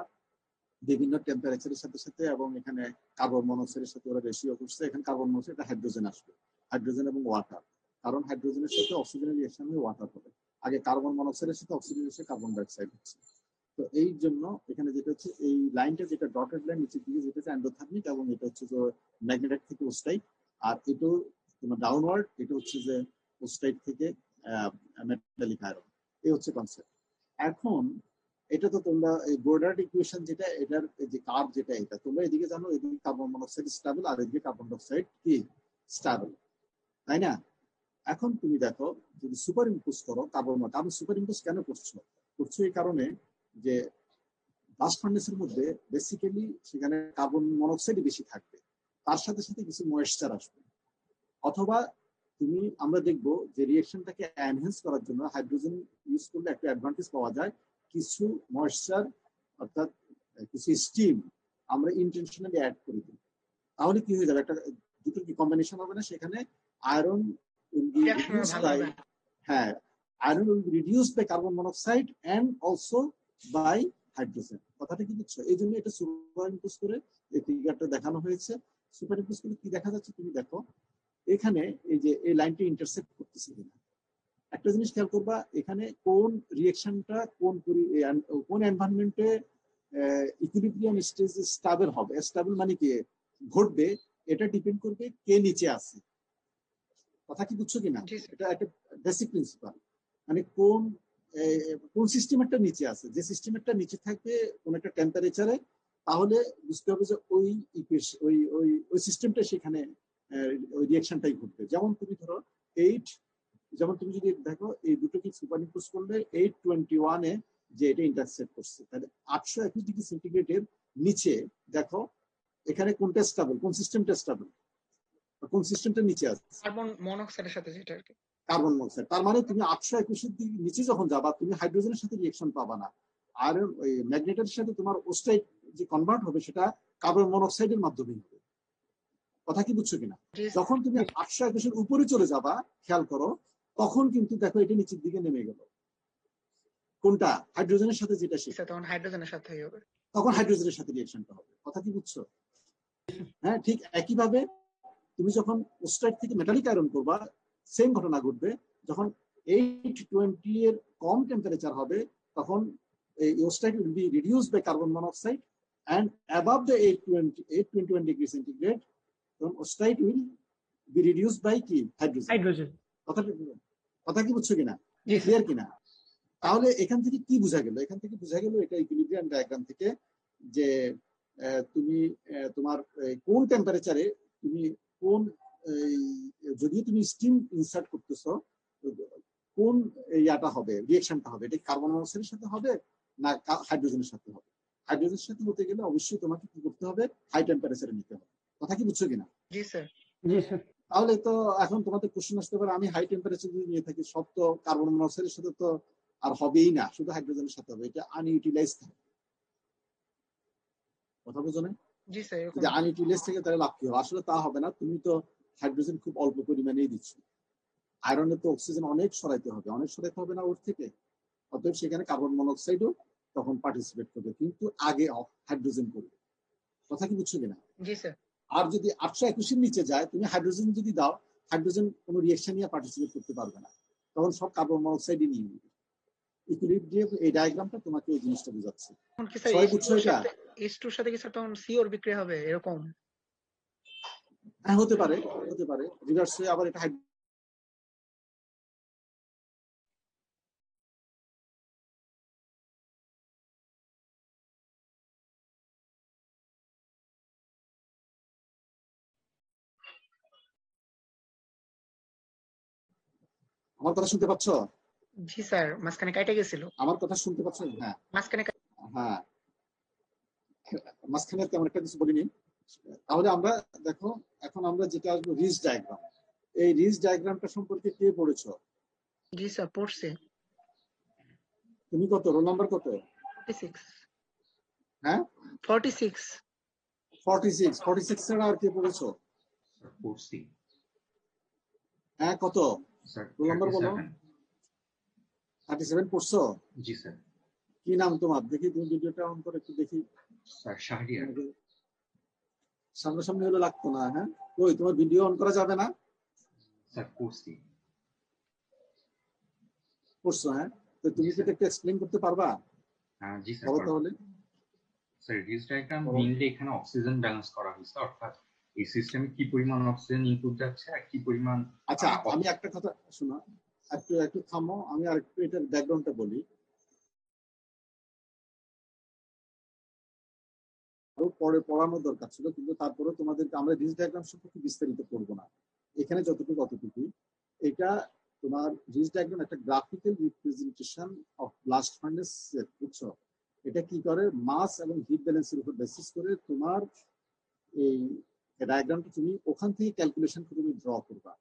বিভিন্ন টেম্পারেচারের সাথে সাথে, এবং এখানে কার্বন মনোক্সাইডের সাথে ওরা রেশিও করছে, এখানে কার্বন মনোক্সাইড হাইড্রোজেন আসবে, হাইড্রোজেন এবং ওয়াটার, কারণ হাইড্রোজেনের সাথে অক্সিজেনের রিঅ্যাকশন হয়ে ওয়াটার হবে। আগে কার্বন মনোক্সাইডের সাথে অক্সিজেন এসে কার্বন ডাইঅক্সাইড হচ্ছে। তো এই জন্য এখানে যেটা হচ্ছে এই লাইনটা যেটা ডটেড লাইন নিচের দিকে যেটা হচ্ছে এন্ডোথার্মিক, এবং এটা হচ্ছে যে ম্যাগনেটাইট থেকে ওস্টাইট, আর এটাও তোমার ডাউনওয়ার্ড, এটা হচ্ছে যে ওস্টাইট থেকে মেটালিক আয়রন। এই হচ্ছে কনসেপ্ট। এখন এটা তো তোমরা এই বোর্ডার ইকুয়েশন যেটা, এটার যে কার্ভ যেটা, এটা তোমরা এদিকে জানো, এদিকে কার্বন মনোক্সাইড স্টেবল আর এদিকে কার্বন ডাইঅক্সাইড কি স্টেবল, তাই না? এখন তুমি দেখো যদি সুপার ইম্পোজ করো কার্বন, সুপার ইম্পোজ কেন করছো এই কারণে যে ব্লাস্ট ফার্নেসের মধ্যে বেসিক্যালি সেখানে কার্বন মনোক্সাইড বেশি থাকবে, তার সাথে সাথে কিছু ময়েশ্চার আসবে। অথবা আমরা দেখবো যে রিঅ্যাকশনটাকে এনহ্যান্স করার জন্য হাইড্রোজেন ইউজ করলে একটা অ্যাডভান্টেজ পাওয়া যায়, কিছু ময়েশ্চার অর্থাৎ কিছু স্টিম আমরা ইন্টেনশনালি অ্যাড করে দিই। তাহলে কি হয়ে যাবে, একটা দুটো কি কম্বিনেশন হবে না, সেখানে iron iron will be reduced by carbon monoxide and also by hydrogen. কথাটা কি বুঝছো? এই জন্য এটা সুপার ইম্পোজ করে এই ফিগারটা দেখানো হয়েছে। সুপার ইম্পোজ করে কি দেখা যাচ্ছে তুমি দেখো এখানে এই যে এই লাইনটা ইন্টারসেক্ট করতেছে কিনা। একটা জিনিস খেয়াল করবা, এখানে কোন রিঅ্যাকশনটা কোন এনভায়রনমেন্টে ইকুইলিব্রিয়াম স্টেজে স্টেবল হবে, স্টেবল মানে কি ঘটবে, এটা ডিপেন্ড করবে কে নিচে আছে। কথা কি বুঝছো কিনা? এটা একটা বেসিক প্রিন্সিপাল, মানে কোন সিস্টেমেরটা নিচে আছে। যে সিস্টেমেরটা নিচে থাকবে কোন একটা টেম্পারেচারে, তাহলে বুঝতে হবে যে ওই সিস্টেমটা সেখানে ওই রিঅ্যাকশনটাই ঘটবে। যেমন তুমি ধরো যেমন তুমি যদি দেখো এই দুটো কি সুপার ইম্পোজ করলে 821 এ যে এটা ইন্টারসেক্ট করছে, তাহলে 821 ডিগ্রি সেন্টিগ্রেডের নিচে দেখো এখানে কোনটা স্টেবল, কোন সিস্টেমটা স্টেবল, কোন সিস্টেমটা নিচে আছে, কার্বন মনোক্সাইডের সাথে যেটা আর কি, কার্বন মনোক্সাইড। তার মানে তুমি 821 ডিগ্রি নিচে যখন যাবা তুমি হাইড্রোজেনের সাথে রিঅ্যাকশন পাবা না, আর ওই ম্যাগনেটের সাথে তোমার ওস্টাইট যে কনভার্ট হবে সেটা কার্বন মনোক্সাইডের মাধ্যমে হবে। কথা কি বুঝছো কিনা? যখন তুমি 821 উপরে চলে যাবা, খেয়াল করো, তখন কিন্তু দেখো এটা নিচের দিকে নেমে গেল। কোনটা? হাইড্রোজেনের সাথে যেটা, সেটা তখন হাইড্রোজেনের সাথে হবে, তখন হাইড্রোজেনের সাথে রিঅ্যাকশনটা হবে। কথা কি বুঝছো? হ্যাঁ, ঠিক একইভাবে তুমি যখন ওস্টাইট থেকে মেটালিক আয়রন করবা, সেম ঘটনা ঘটবে। যখন 820 এর কম টেম্পারেচার হবে, তখন এই wustite will be reduced by carbon monoxide, and above the 821 degree centigrade, then wustite will be reduced by কি হাইড্রোজেন। কথা কি বুঝছো কিনা, ক্লিয়ার কিনা? তাহলে এখান থেকে কি বোঝা গেল? এখান থেকে বোঝা গেল এটা ইকুইলিব্রিয়াম ডায়াগ্রাম থেকে যে তুমি তোমার কোন টেম্পারেচারে তুমি কোন, যদিও তুমি স্টিম ইনসার্ট করতেছো, কোন ইয়াটা হবে, রিয়েকশনটা হবে, এটা কার্বন মনোক্সাইডের সাথে হবে না হাইড্রোজেনের সাথে হবে? হাইড্রোজেনের সাথে হতে গেলে অবশ্যই তোমাকে কি করতে হবে, হাই টেম্পারেচারে নিতে হবে। কথা কি বুঝছো কিনা? জি স্যার। তাহলে তো এখন তোমাদের কোশ্চেন আসতে পারে, আমি হাই টেম্পারেচার যদি নিয়ে থাকি, সব তো কার্বন মনোক্সাইডের সাথে তো আর হবেই না, শুধু হাইড্রোজেনের সাথে হবে, এটা আনইউটিলাইজ থাকে। কথা বুঝো না? জি স্যার। যদি আনইউটিলাইজ থেকে তাহলে লাভ কি হবে? আসলে তা হবে না, তুমি তো হাইড্রোজেন খুব অল্প পরিমাণেই দিচ্ছ, আয়রনে তো অক্সিজেন অনেক সরাইতে হবে না ওর থেকে, অতএব সেখানে কার্বন মনোক্সাইডও তখন পার্টিসিপেট করবে, কিন্তু আগে হাইড্রোজেন করবে। কথা কি বুঝছো কিনা? জি স্যার। আর যদি 821 এর নিচে যায়, তুমি হাইড্রোজেন যদি দাও, হাইড্রোজেন কোনো রিঅ্যাকশন নিয়ে পার্টিসিপেট করতে পারবে না, তখন সব কার্বন মনোক্সাইডই নিয়ে নেবে। ইকুইলিব্রিয়াম এই ডায়াগ্রামটা তোমাকে এই জিনিসটা বোঝাচ্ছে। তখন কি স্যার সবাই বুঝছো এটা? H2 এর সাথে কি স্যার তখন সিওর বিক্রিয়া হবে এরকম? হ্যাঁ, হতে পারে, রিভার্সে আবার এটা আমার কথা শুনতে পাচ্ছ? জি স্যার, মাঝখানে কাটা গেছিল। আমার কথা শুনতে পাচ্ছ? হ্যাঁ মাঝখানে হ্যাঁ, মাঝখানে তেমন একটা কিছু বলিনি। তাহলে আমরা দেখো, এখন আমরা যেটা আসবো রিজ ডায়াগ্রাম। এই রিজ ডায়াগ্রামটা সম্পর্কে কে পড়েছো? জি স্যার পড়ছে। তুমি কত, রোল নাম্বার কত? 46। হ্যাঁ 46। 46 ছাড়া আর কে পড়েছো? পড়ছি হ্যাঁ, কত স্যার? রোল নাম্বার বলো। 37 পড়ছো? জি স্যার। কি নাম তোমার? দেখি, তুমি ভিডিওটা অন করে একটু দেখি। স্যার শাহরিয়ার। সামনাসামনি হলে লাগতো না। হ্যাঁ, ওই তোমার ভিডিও অন করা যাবে না? স্যার পড়ছি। পড়ছো? হ্যাঁ, তো তুমি কি একটু এক্সপ্লেইন করতে পারবা? জি স্যার। বলো তাহলে। স্যার রিজ ডায়াগ্রাম মেইনলি এখানে অক্সিজেন ব্যালেন্স করা হয়েছে, অর্থাৎ এই সিস্টেমে কি পরিমাণ অক্সিজেন ইনপুট যাচ্ছে আর কি পরিমাণ। আচ্ছা, আমি একটা কথা শোনো, একটু থামো, আমি আর একটু এটার ব্যাকগ্রাউন্ডটা বলি। পরে পড়ানোর দরকার ছিল, কিন্তু তারপরে তোমাদেরকে আমরা রিজ ডায়াগ্রাম সম্পর্কে বিস্তারিত করবো না, এখানে যতটুকু অতটুকু। এটা তোমার রিজ ডায়াগ্রাম একটা graphical representation of blast furnace, বুঝছো? এটা কি করে, মাস এবং হিট ব্যালেন্সের উপর বেসিস করে তোমার এই ডায়াগ্রামটা তুমি ওখান থেকে ক্যালকুলেশন করে তুমি ড্র করবা।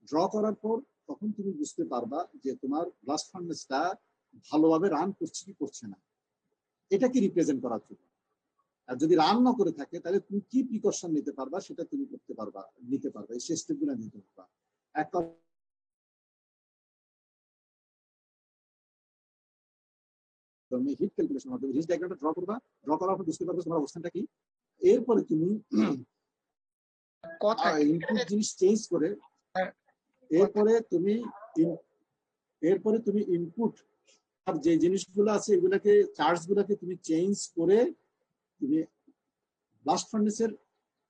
ড্র করার পর তখন তুমি বুঝতে পারবা যে তোমার ব্লাস্ট ফার্নেসটা ভালোভাবে রান করছে কি করছে না, এটাকে রিপ্রেজেন্ট করার জন্য। আর যদি রান না করে থাকে, তাহলে তুমি কি প্রিকশন নিতে পারবা, সেটা তুমি নিতে পারবা, এই স্টেপগুলো নিতে পারবা। এক হিট ক্যালকুলেশন মাধ্যমে রিজ ডায়াগ্রামটা ড্র করবা, ড্র করার পর বুঝতে পারবে তোমার অবস্থানটা কি। এরপরে তুমি ইনপুট জিনিস চেঞ্জ করে, এরপরে তুমি ইনপুট আর যে জিনিসগুলো আছে এগুলাকে, চার্জ গুলাকে তুমি চেঞ্জ করে তুমি ব্লাস্ট ফার্নেসের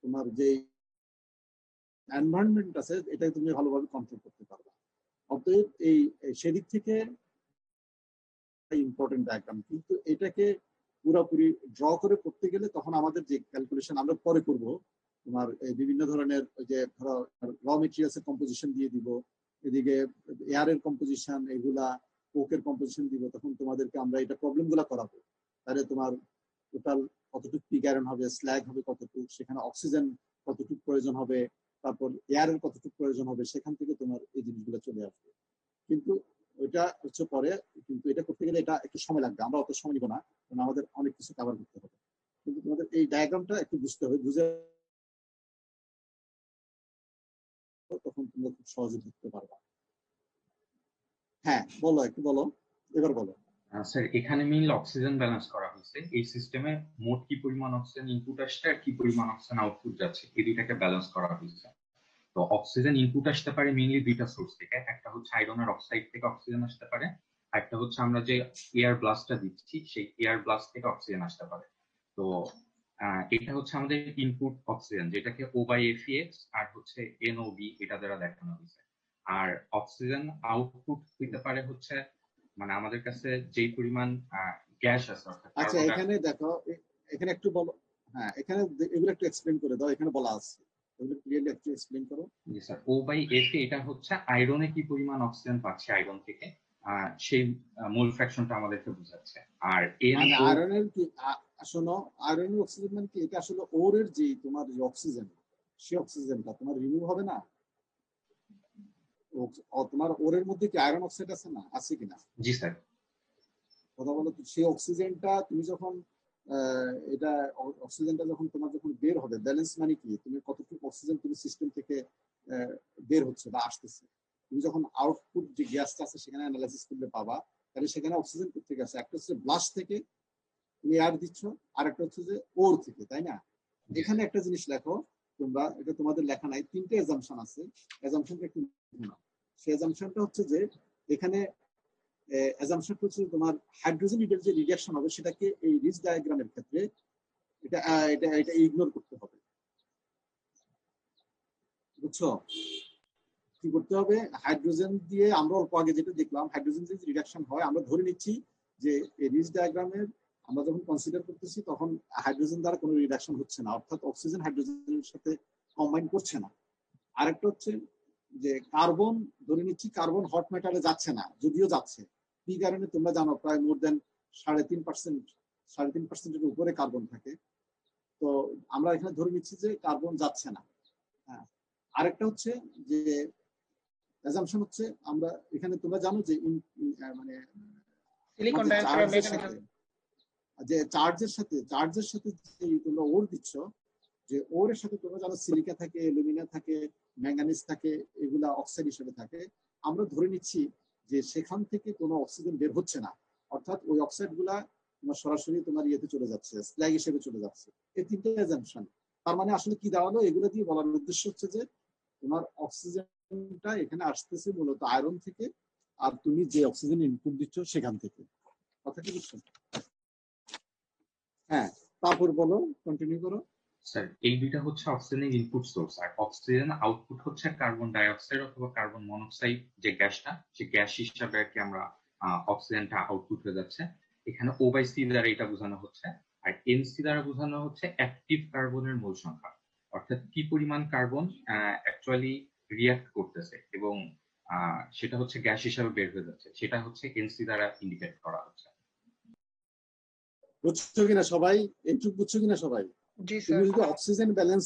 তোমার যে এনভায়রনমেন্ট আছে এটাকে তুমি ভালোভাবে কন্ট্রোল করতে পারবে। অতএব এই সেদিক থেকে ইম্পর্টেন্ট ডায়াগ্রাম, কিন্তু এটাকে পুরোপুরি ড্র করে করতে গেলে তখন আমাদের যে ক্যালকুলেশন আমরা পরে করব, তোমার বিভিন্ন ধরনের ওই যে ধরো র মেটেরিয়ালস এর কম্পোজিশন দিয়ে দিব, এদিকে এয়ারের কম্পোজিশন, এগুলা কোকের কম্পোজিশন দিব, তখন তোমাদেরকে আমরা এটা প্রবলেম গুলা করাবো। তাহলে তোমার টোটাল কতটুকু পিগ আয়রন হবে, স্ল্যাগ হবে কতটুকু, সেখানে অক্সিজেন কতটুকু প্রয়োজন হবে, তারপর এয়ারের কতটুকু প্রয়োজন হবে, সেখান থেকে তোমার এই জিনিসগুলো চলে আসবে। কিন্তু ওইটা হচ্ছে পরে, কিন্তু এটা করতে গেলে এটা একটু সময় লাগবে, আমরা অত সময় নিব না, কারণ আমাদের অনেক কিছু কভার করতে হবে। কিন্তু তোমাদের এই ডায়াগ্রামটা একটু বুঝতে হবে, বুঝে তখন তোমরা খুব সহজে ধরতে পারবা। হ্যাঁ বলো, একটু বলো, এবার বলো। স্যার এখানে মেইনলি অক্সিজেন ব্যালেন্স করা হয়েছে। এই সিস্টেমে মোট কি পরিমাণ অক্সিজেন ইনপুট আসছে আর কি পরিমাণ অক্সিজেন আউটপুট যাচ্ছে, এই দুইটাকে ব্যালেন্স করা হয়েছে। তো অক্সিজেন ইনপুট আসতে পারে মেইনলি দুইটা সোর্স থেকে, একটা হচ্ছে আয়রনের অক্সাইড থেকে অক্সিজেন আসতে পারে, আর একটা হচ্ছে আমরা যে এয়ার ব্লাস্টটা দিচ্ছি সেই এয়ার ব্লাস্ট থেকে অক্সিজেন আসতে পারে। তো এটা হচ্ছে আমাদের ইনপুট অক্সিজেন, যেটাকে O/FeX আর হচ্ছে NOV এটা দ্বারা দেখানো হয়েছে। আর অক্সিজেন আউটপুট হইতে পারে হচ্ছে মানে আমাদের কাছে যেই পরিমাণ গ্যাস আছে অর্থাৎ আচ্ছা কার্বন এখানে দেখো, এখানে একটু বলো, হ্যাঁ এখানে এগুলো একটু এক্সপ্লেন করে দাও, এখানে বলা আছে এগুলো ক্লিয়ারলি একটু এক্সপ্লেন করো। জি স্যার, O/Fa এটা হচ্ছে আয়রনে কি পরিমাণ অক্সিজেন পাচ্ছে আয়রন থেকে, সেই মোল ফ্র্যাকশনটা আমাদেরকে বোঝাচ্ছে। আর মানে NO আয়রনের কি শোনো, আয়রনের অক্সিজেন মানে কি, এটা আসলে ওরের যে তোমার যে অক্সিজেন, সেই অক্সিজেনটা তোমার রিমুভ হবে না। তোমার ওরের মধ্যে কি আয়রন অক্সাইড আছে না, আছে কিনা? জি স্যার। কথা বলো তো, সেই অক্সিজেনটা তুমি যখন এটা অক্সিজেনটা যখন তোমার যখন বের হবে, ব্যালেন্স মানে কি, তুমি কতটুকু অক্সিজেন তুমি সিস্টেম থেকে বের হচ্ছে বা আসতেছে। তুমি যখন আউটপুট যে গ্যাসটা আছে সেখানে অ্যানালাইসিস করলে পাবা, তাহলে সেখানে অক্সিজেন থেকে আছে, একটা হচ্ছে ব্লাস্ট থেকে তুমি এয়ার দিচ্ছ, আর একটা হচ্ছে যে ওর থেকে, তাই না? এখানে একটা জিনিস লেখো তোমরা, এটা তোমাদের লেখা নাই, তিনটে এজাম্পশন আছে, এজাম্পশনটা একটু নাও। সেই এজাম্পশনটা হচ্ছে যে এখানে অ্যাজাম্পশন হচ্ছে তোমার হাইড্রোজেন যে রিঅ্যাকশন হবে সেটাকে এই রিচ ডায়াগ্রামের ক্ষেত্রে এটা এটা এটা ইগনোর করতে হবে, বুঝছো? কি করতে হবে, হাইড্রোজেন দিয়ে আমরা অল্প আগে যেটা দেখলাম, হাইড্রোজেন যে রিঅ্যাকশন হয় আমরা ধরে নিচ্ছি যে এই রিচ ডায়াগ্রামের আমরা যখন কনসিডার করতেছি তখন হাইড্রোজেন দ্বারা কোনো রিডাকশন হচ্ছে না, অর্থাৎ অক্সিজেন হাইড্রোজেনের সাথে কম্বাইন করছে না। আরেকটা হচ্ছে যে কার্বন ধরে নিচ্ছি, কার্বন হট মেটালে যাচ্ছে না, যদিও যাচ্ছে। কি কারণে তোমরা জানো, প্রায় মোর দেন 3.5% উপরে কার্বন থাকে। তো আমরা এখানে ধরে নিচ্ছি যে কার্বন যাচ্ছে না। হ্যাঁ, আরেকটা হচ্ছে যে অ্যাজাম্পশন হচ্ছে আমরা এখানে তোমরা জানো যে মানে সিলিকন ডাইঅক্সাইড মেকানিজম, যে চার্জের সাথে যে তোমরা ওর দিচ্ছ, যে ওরের সাথে তোমরা জানো সিলিকা থাকে, অ্যালুমিনিয়াম থাকে, ম্যাঙ্গানিজ থাকে, এগুলা অক্সাইড হিসেবে থাকে। আমরা ধরে নিচ্ছি যে সেখান থেকে কোনো অক্সিজেন বের হচ্ছে না, অর্থাৎ ওই অক্সাইড গুলা তোমার সরাসরি তোমার ইয়েতে চলে যাচ্ছে, স্ল্যাগ হিসেবে চলে যাচ্ছে। এই তিনটে অ্যাজাম্পশন। তার মানে আসলে কি দাঁড়ালো, এগুলো দিয়ে বলার উদ্দেশ্য হচ্ছে যে তোমার অক্সিজেনটা এখানে আসতেছে মূলত আয়রন থেকে, আর তুমি যে অক্সিজেন ইনপুট দিচ্ছ সেখান থেকে। কথা কি বুঝছো? হ্যাঁ, তারপর বলো, কন্টিনিউ করো। স্যার এই দুইটা হচ্ছে অক্সিজেনের ইনপুট সোর্স, আর অক্সিজেন আউটপুট হচ্ছে কার্বন ডাই অক্সাইড অথবা কার্বন মনোক্সাইড যে গ্যাসটা, সে গ্যাস হিসাবে আর কি আমরা অক্সিজেনটা আউটপুট হয়ে যাচ্ছে। এখানে O/C দ্বারা এটা বোঝানো হচ্ছে, আর NC দ্বারা বোঝানো হচ্ছে অ্যাক্টিভ কার্বনের মোল সংখ্যা, অর্থাৎ কি পরিমাণ কার্বন অ্যাকচুয়ালি রিয়াক্ট করতেছে এবং সেটা হচ্ছে গ্যাস হিসাবে বের হয়ে যাচ্ছে, সেটা হচ্ছে NC দ্বারা ইন্ডিকেট করা হচ্ছে। বুঝছো কিনা সবাই? এইটুকু বুঝছো কিনা সবাই? জি তুমি স্যার। যদি অক্সিজেন ব্যালেন্স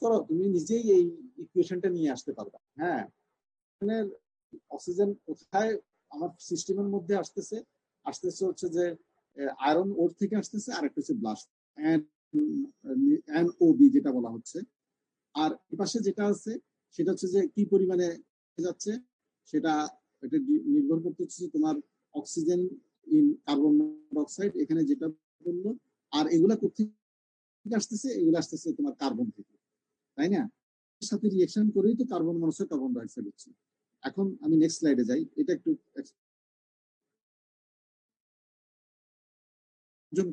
করো, তুমি নিজেই এই ইকুয়েশনটা নিয়ে আসতে পারবে। হ্যাঁ, অক্সিজেন কোথায় আমার সিস্টেমের মধ্যে আসতেছে হচ্ছে যে আয়রন ওর থেকে আসতেছে, আর একটা হচ্ছে ব্লাস্ট NOB যেটা বলা হচ্ছে। আর এপাশে যেটা আছে সেটা হচ্ছে যে কি পরিমাণে যাচ্ছে, সেটা এটা নির্ভর করতেছে তোমার অক্সিজেন ইন কার্বন ডাইঅক্সাইড এখানে যেটা বললো। আর এগুলা কোথেকে আসতেছে, এগুলো আসতেছে তোমার কার্বন থেকে, তাই না? এর সাথে রিঅ্যাকশন করেই তো কার্বন মনোক্সাইড, কার্বন ডাইঅক্সাইড হচ্ছে। এখন আমি নেক্সট স্লাইডে যাই, এটা একটু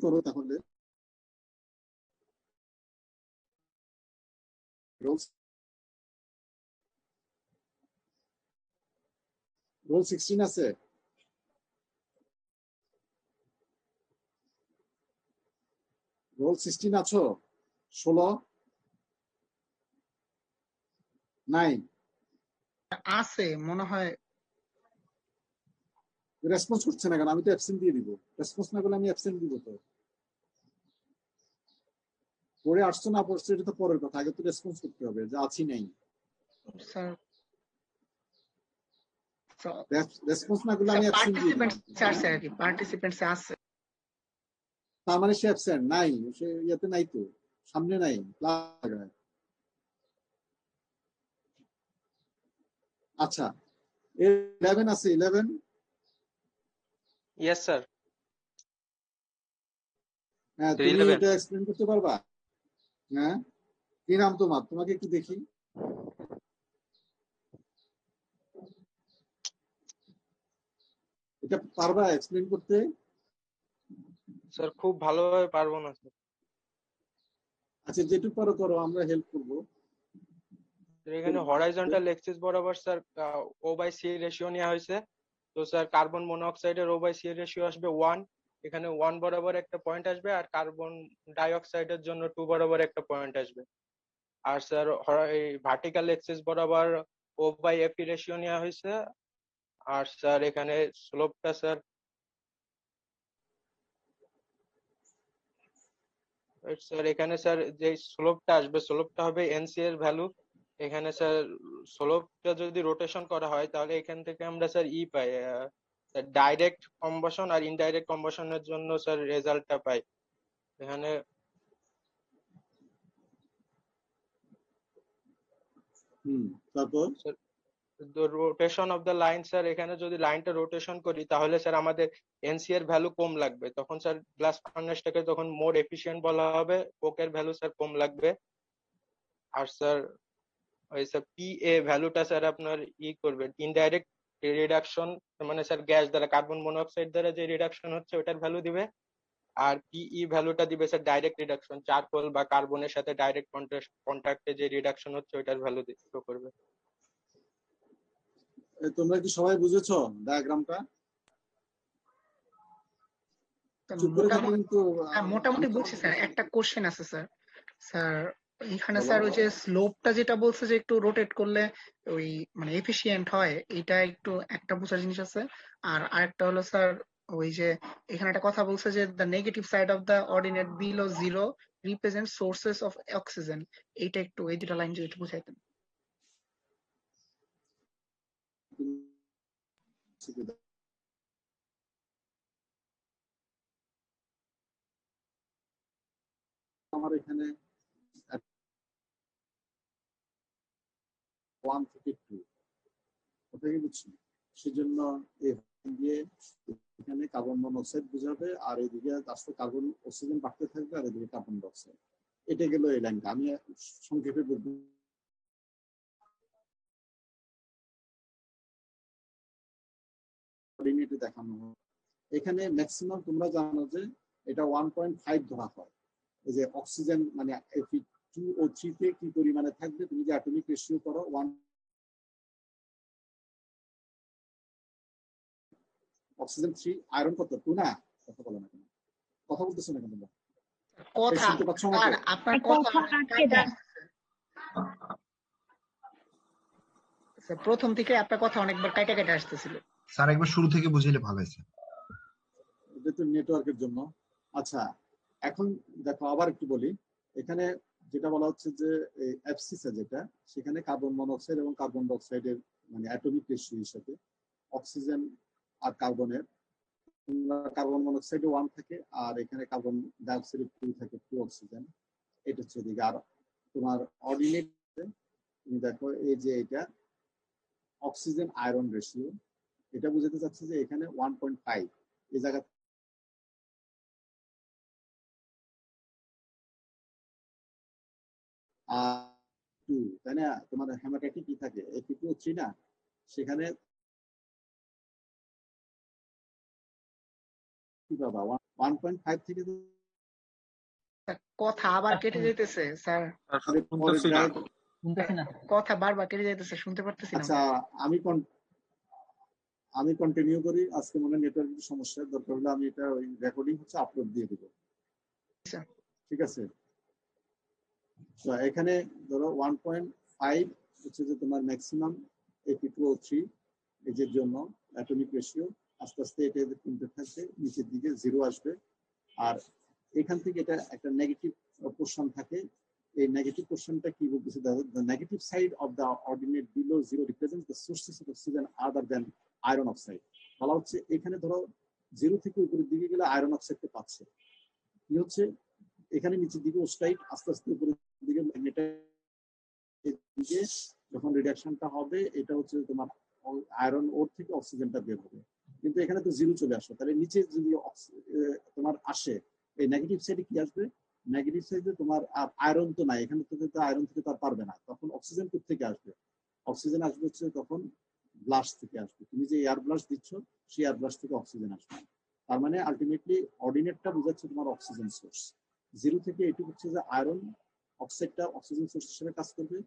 করো তাহলে। রোল 16 আছে? রোল 16 আছো? 16 নাই? আছে মনে হয়। রেসপন্স করছে না কেন? আমি তো অ্যাবসেন্ট দিয়ে দিব। রেসপন্স না করলে আমি অ্যাবসেন্ট দিব। তো পড়ে আসছো না পড়ছো এটা তো পরের কথা, আগে তো রেসপন্স করতে হবে যে আছি নাই। স্যার রেসপন্স না করলে আমি অ্যাবসেন্ট দিয়ে দিলাম। আছে আর কি, পার্টিসিপেন্টস আছে। তার মানে সে অ্যাবসেন্ট নাই, সে ইয়েতে নাই, তো সামনে নাই ক্লাস। আচ্ছা 11 আছে, 11 ইয়েস স্যার। হ্যাঁ, তুমি 11 এটা এক্সপ্লেন করতে পারবা? হ্যাঁ, কি নাম তোমার? তোমাকে একটু দেখি। এটা পারবা এক্সপ্লেন করতে? স্যার খুব ভালোভাবে পারবো না স্যার। আচ্ছা, যেটুকু পারো করো, আমরা হেল্প করবো। এখানে হরাইজন্টাল এক্সিস বরাবর স্যার O/C রেশিও নেওয়া হয়েছে। তো স্যার কার্বন মনোঅক্সাইডের O/C রেশিও আসবে 1, এখানে 1 বরাবর একটা পয়েন্ট আসবে, আর কার্বন ডাইঅক্সাইডের জন্য 2 বরাবর একটা পয়েন্ট আসবে। আর স্যার এই ভার্টিক্যাল এক্সিস বরাবর O/Fe রেশিও নেওয়া হয়েছে। আর স্যার এখানে স্লোপটা স্যার এখানে স্যার যে স্লোপটা আসবে, স্লোপটা হবে NC এর ভ্যালু। এখানে স্যার স্লোপটা যদি রোটেশন করা হয় তাহলে এখান থেকে আমরা স্যার পাই, ডাইরেক্ট কম্বাসন আর ইনডাইরেক্ট কম্বাসনের জন্য স্যার রেজাল্টটা পাই এখানে। তারপর rotation of the line sir, এখানে যদি লাইনটা রোটেশন করি তাহলে স্যার আমাদের NC এর ভ্যালু কম লাগবে, তখন স্যার গ্লাস ফার্নেসটাকে তখন মোর এফিশিয়েন্ট বলা হবে, কোকের ভ্যালু স্যার কম লাগবে। আর স্যার ওই স্যার PA ভ্যালুটা স্যার আপনার করবে ইনডাইরেক্ট রিডাকশন, মানে স্যার গ্যাস দ্বারা কার্বন মনোঅক্সাইড দ্বারা যে রিডাকশন হচ্ছে ওটার ভ্যালু দিবে। আর PE ভ্যালুটা দিবে স্যার ডাইরেক্ট রিডাকশন, চারকোল বা কার্বনের সাথে ডাইরেক্ট কন্টাক্টে যে রিডাকশন হচ্ছে ওটার ভ্যালু শো করবে। তোমরা কি সবাই বুঝেছো ডায়াগ্রামটা? মোটামুটি বুঝছি স্যার। একটা কোশ্চেন আছে স্যার। স্যার এখানে স্যার ওই যে স্লোপটা যেটা বলছে যে একটু রোটেট করলে ওই মানে এফিশিয়েন্ট হয়, এটা একটু একটা বোঝার জিনিস আছে। আর আরেকটা হলো স্যার ওই যে এখানে একটা কথা বলছে যে the negative side of the ordinate below zero represent sources of oxygen. এইটা একটু এই দুটা লাইন যদি একটু বুঝাইতেন। আমার এখানে 1 থেকে 2 ওটাকে বুঝছি, সেজন্য দিয়ে এখানে কার্বন মনোক্সাইড বুঝাবে, আর এদিকে আস্তে কার্বন অক্সিজেন বাড়তে থাকবে, আর এদিকে কার্বন ডাইঅক্সাইড। এটা গেল এই লাইনটা। আমি সংক্ষেপে বলবো। দেখানো হয় এখানে ম্যাক্সিমাম, তোমরা জানো যে এটা 1.5 ধরা হয়। এই যে অক্সিজেন মানে Fe2O3 তে কি পরিমাণে থাকবে, তুমি যে অ্যাটমিক রেশিও করো 1, অক্সিজেন 3, আয়রন কত 2 না? কথা বলো না কেন? কথা বলতেছো না কেন? কথা শুনতে পাচ্ছ আমাকে? আর আপনার কথা কাটে আসছে। প্রথম থেকে আপনার কথা অনেকবার কাটে কাটে আসতেছিল। স্যার একবার শুরু থেকে বুঝাইলে ভালো হয়েছে। এটা তো নেটওয়ার্কের জন্য। আচ্ছা, এখন দেখো আবার একটু বলি। এখানে যেটা বলা হচ্ছে যে অ্যাবসিসে যেটা, সেখানে কার্বন মনোক্সাইড এবং কার্বন ডাইঅক্সাইডের মানে অ্যাটমিক রেশিও হিসেবে অক্সিজেন আর কার্বনের, কার্বন মনোক্সাইডে 1 থাকে, আর এখানে কার্বন ডাইঅক্সাইডে 2 থাকে, 2 অক্সিজেন। এটা হচ্ছে এদিকে। আর তোমার অর্ডিনেট তুমি দেখো এই যে এটা অক্সিজেন আয়রন রেশিও, এটা বুঝাতে চাচ্ছে যে এখানে 1.5 এই জায়গা টু, তাই না? তোমার হেমাটাইটিক কি থাকে Fe2O3 না, সেখানে কি পাবা 1.5 থেকে। কথা আবার কেটে যাইতেছে স্যার, কথা বারবার কেটে যাইতেছে, শুনতে পারতেছি না। আচ্ছা, আমি কন্টিনিউ করি। আজকে মনে নেটওয়ার্কের সমস্যা, দরকার হলে আমি এটা ওই রেকর্ডিং হচ্ছে আপলোড দিয়ে দেব। ঠিক আছে? এখানে ধরো 1.5 হচ্ছে যে তোমার ম্যাক্সিমাম Fe2O3 এর জন্য অ্যাটমিক রেশিও। আস্তে আস্তে এটা কমতে থাকবে, নিচের দিকে 0 আসবে। আর এখান থেকে এটা একটা নেগেটিভ পোরশন থাকে। এই নেগেটিভ পোরশনটা কি বলতেছে? The negative side of the ordinate below zero represents the sources of oxygen other than iron oxide. বলা হচ্ছে এখানে ধরো 0 থেকে উপরের দিকে গেলে আয়রন অক্সাইডকে পাচ্ছে। কি হচ্ছে এখানে নিচের দিকে ওস্টাইট, আস্তে আস্তে উপরের দিকে ম্যাগনেটাইট দিকে যখন রিডাকশনটা হবে, এটা হচ্ছে তোমার আয়রন ওর থেকে অক্সিজেনটা বের হবে। কিন্তু এখানে তো জিরো চলে আসলো, তাহলে নিচে যদি তোমার আসে এই নেগেটিভ সাইডে কি আসবে? নেগেটিভ সাইডে তোমার আর আয়রন তো নাই, এখানে তো আয়রন থেকে তো আর পারবে না, তখন অক্সিজেন থেকে আসবে? অক্সিজেন আসবে হচ্ছে তখন ব্লাস্ট থেকে আসবে, তুমি যে এয়ার ব্লাস্ট দিচ্ছ সেই এয়ার ব্লাস্ট থেকে অক্সিজেন আসবে। তার মানে আলটিমেটলি অর্ডিনেটটা বোঝাচ্ছে তোমার অক্সিজেন সোর্স। জিরো থেকে এটুকু হচ্ছে যে আয়রন অক্সাইডটা অক্সিজেন সোর্স হিসেবে কাজ করবে,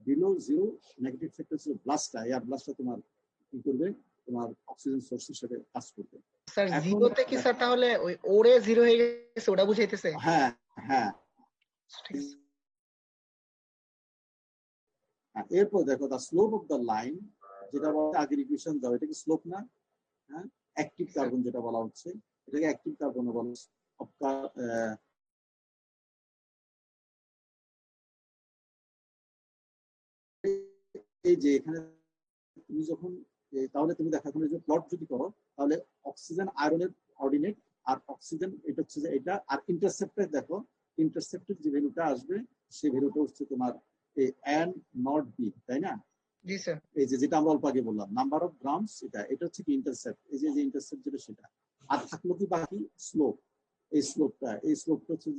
বিলো জিরো নেগেটিভ সেক্টর হচ্ছে ব্লাস্টটা, এয়ার ব্লাস্টটা তোমার কি করবে? তোমার অক্সিজেন সোর্স হিসেবে কাজ করবে। স্যার এখন জিরোতে কি স্যার তাহলে ওই ওরে জিরো হয়ে গেছে ওটা বুঝাইতেছে? হ্যাঁ হ্যাঁ, ঠিক আছে। এরপর দেখো দা স্লোপ অফ দ্য লাইন, যেটা বলা আগের ইকুয়েশন দাও, এটা কি স্লোপ না? হ্যাঁ, অ্যাক্টিভ কার্বন যেটা বলা হচ্ছে এটাকে অ্যাক্টিভ কার্বন বলা হচ্ছে। এই যে এখানে তুমি যখন তাহলে তুমি দেখা যে প্লট যদি করো তাহলে অক্সিজেন আয়রনের অর্ডিনেট, আর অক্সিজেন এটা হচ্ছে যে এটা, আর ইন্টারসেপ্টর দেখো, ইন্টারসেপ্টের যে ভ্যালুটা আসবে সেই ভ্যালুটা হচ্ছে তোমার এই এন নট বি, তাই না? জি স্যার। এই যে যেটা আমরা অল্প আগে বললাম নাম্বার অফ গ্রামস, এটা হচ্ছে কি ইন্টারসেপ্ট, এই যে ইন্টারসেপ্ট যেটা সেটা। আর থাকলো কি বাকি? স্লোপ। এই স্লোপটা হচ্ছে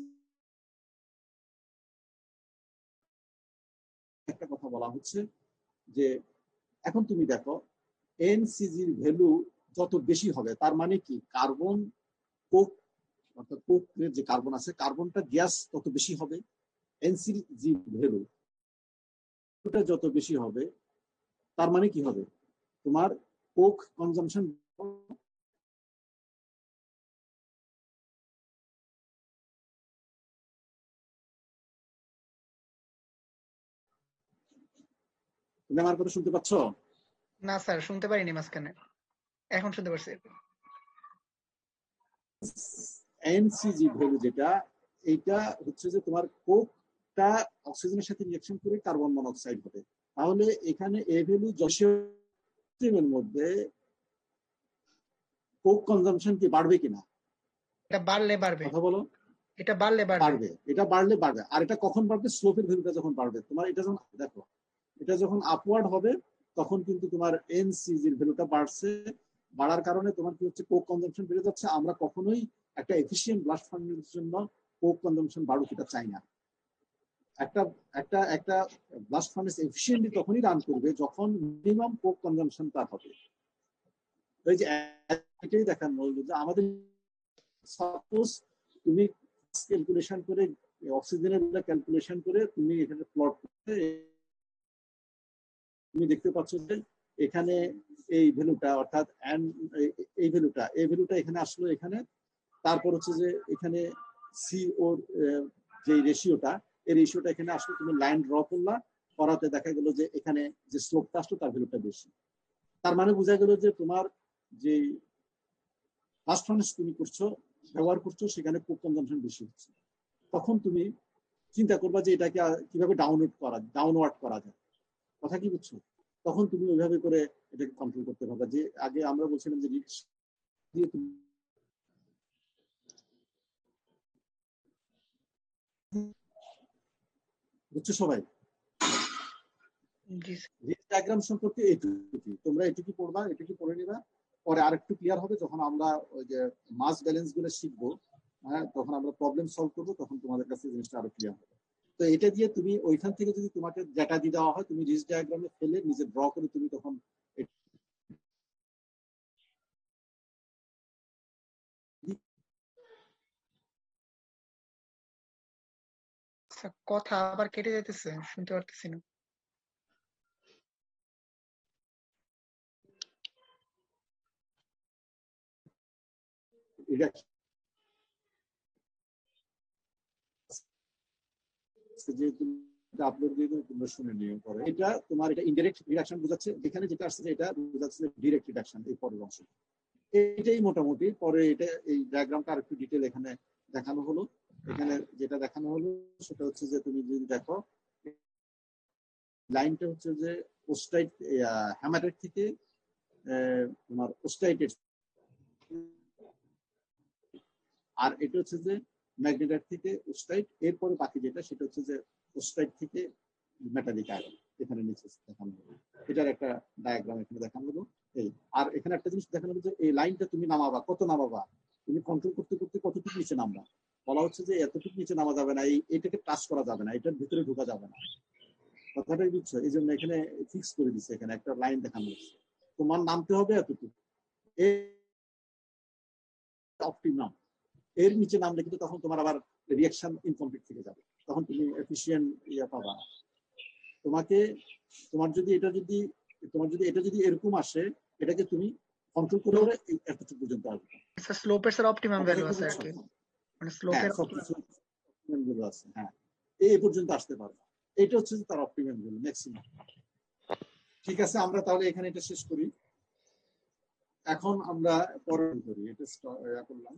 একটা কথা বলা হচ্ছে যে এখন তুমি দেখো এনসিজির ভ্যালু যত বেশি হবে তার মানে কি কার্বন কোক, অর্থাৎ কোকের যে কার্বন আছে কার্বনটা গ্যাস তত বেশি হবে। এনসিজি ভ্যালু যত বেশি হবে তার মানে কি হবে? তোমার কোক কনজাম্পশন তুমি আমার কথা শুনতে পাচ্ছ? না স্যার শুনতে পারিনি মাঝখানে, এখন শুনতে পারছি। এনসিজি ভ্যালু যেটা, এইটা হচ্ছে যে তোমার কোকটা অক্সিজেনের সাথে রিঅ্যাকশন করে কার্বন মনোক্সাইড হবে। তাহলে এখানে এ ভ্যালু জসিমের মধ্যে কোক কনজাম্পশন কি বাড়বে কিনা? এটা বাড়লে বাড়বে। কথা বলো। এটা বাড়লে বাড়বে, এটা বাড়লে বাড়বে। আর এটা কখন বাড়বে? স্লোপের ভ্যালুটা যখন বাড়বে। তোমার এটা যখন দেখো এটা যখন আপওয়ার্ড হবে তখন কিন্তু তোমার এনসিজির ভ্যালুটা বাড়ছে, বাড়ার কারণে তোমার কি হচ্ছে কোক কনজাম্পশন বেড়ে যাচ্ছে। আমরা কখনোই একটা এফিশিয়েন্ট ব্লাস্ট ফার্নেসের জন্য কোক কনজাম্পশন বাড়ুক এটা চাই না। একটা একটা একটা ব্লাস্ট ফার্নেস এফিশিয়েন্টলি তখনই রান করবে যখন মিনিমাম কোক কনজাম্পশন তার হবে। এই যে এটাই দেখার মূল যে আমাদের সাপোজ তুমি ক্যালকুলেশন করে অক্সিজেনের ক্যালকুলেশন করে তুমি এখানে প্লট করতে তুমি দেখতে পাচ্ছ যে এখানে এই ভ্যালুটা অর্থাৎ এই ভ্যালুটা এখানে আসলো এখানে, তারপর হচ্ছে যে এখানে সি ওর যে রেশিওটা, এই রেশিওটা এখানে আসলো, তুমি লাইন ড্র করলা, করাতে দেখা গেল যে এখানে যে স্লোপটা আসলো তার ভ্যালুটা বেশি। তার মানে বোঝা গেল যে তোমার যে ব্লাস্ট ফার্নেস তুমি ব্যবহার করছো সেখানে কোক কনজাম্পশন বেশি হচ্ছে। তখন তুমি চিন্তা করবা যে এটাকে কিভাবে ডাউনওয়ার্ড করা যায়। কথা কি বুঝছো? তখন তুমি ওইভাবে করে এটাকে কন্ট্রোল করতে পারবে। যে আগে আমরা বলছিলাম যে রিস্ক দিয়ে তুমি বুঝছো সবাই? রিস্ক ডায়াগ্রাম সম্পর্কে এইটুকু, তোমরা এটুকু পড়বা, এটুকু পড়ে নিবা। পরে আরেকটু ক্লিয়ার হবে যখন আমরা ওই যে মাস ব্যালেন্স গুলো শিখবো, হ্যাঁ, তখন আমরা প্রবলেম সলভ করবো, তখন তোমাদের কাছে জিনিসটা আরো ক্লিয়ার হবে। তো এটা দিয়ে তুমি ওইখান থেকে যদি তোমাকে ডেটা দিয়ে দেওয়া হয় তুমি রিস্ক ডায়াগ্রামে ফেলে নিজে ড্র করে তুমি তখন কথা আবার কেটে যাইতেছে, শুনতে পারতেছি না। যেহেতু আপলোড দিয়ে তোমরা শুনে নিয়ে পরে এটা তোমার এটা ইনডাইরেক্ট রিডাকশন বোঝাচ্ছে, এখানে যেটা আসছে এটা বোঝাচ্ছে ডিরেক্ট রিডাকশন। এই পরের অংশ এটাই মোটামুটি। পরে এটা এই ডায়াগ্রামটা আর একটু ডিটেল এখানে দেখানো হলো। এখানে যেটা দেখানো হলো সেটা হচ্ছে যে তুমি যদি দেখো লাইনটা হচ্ছে যে ওস্টাইট হ্যামাটাইট থেকে তোমার ওস্টাইটের, আর এটা হচ্ছে যে ম্যাগনেটাইট থেকে ওস্টাইট, এরপরে বাকি যেটা সেটা হচ্ছে যে ওস্টাইট থেকে মেটালিক আয়রন এখানে নিচে দেখানো হলো। এটার একটা ডায়াগ্রাম এখানে দেখানো হলো। এই আর এখানে একটা জিনিস দেখানো হচ্ছে, এই লাইনটা তুমি নামাবা, কত নামাবা, তুমি কন্ট্রোল করতে করতে কতটুকু নিচে নামবা। বলা হচ্ছে যে এতটুকু নিচে নামা যাবে না, এটাকে টাচ করা যাবে না, এটার ভিতরে ঢোকা যাবে না। কথাটাই বুঝছো? এই জন্য এখানে ফিক্স করে দিচ্ছে, এখানে একটা লাইন দেখানো হচ্ছে, তোমার নামতে হবে এতটুকু, অপটিমাম। এর নিচে নামলে কিন্তু তখন তোমার আবার রিয়াকশন ইনকমপ্লিট থেকে যাবে, তখন তুমি এফিশিয়েন্ট ইয়ে পাবা না। তোমার যদি এটা যদি এরকম আসে, এটাকে তুমি কন্ট্রোল করে এতটুকু পর্যন্ত আসবে। স্যার স্লোপের স্যার অপটিমাম ভ্যালু আছে আর কি, মানে হ্যাঁ, স্লোপের সবকিছু গুলো আছে। হ্যাঁ, এই পর্যন্ত আসতে পারবে, এটা হচ্ছে তার অপটিমাম ভ্যালু, ম্যাক্সিমাম। ঠিক আছে, আমরা তাহলে এখানে এটা শেষ করি। এখন আমরা পরে করি, এটা করলাম,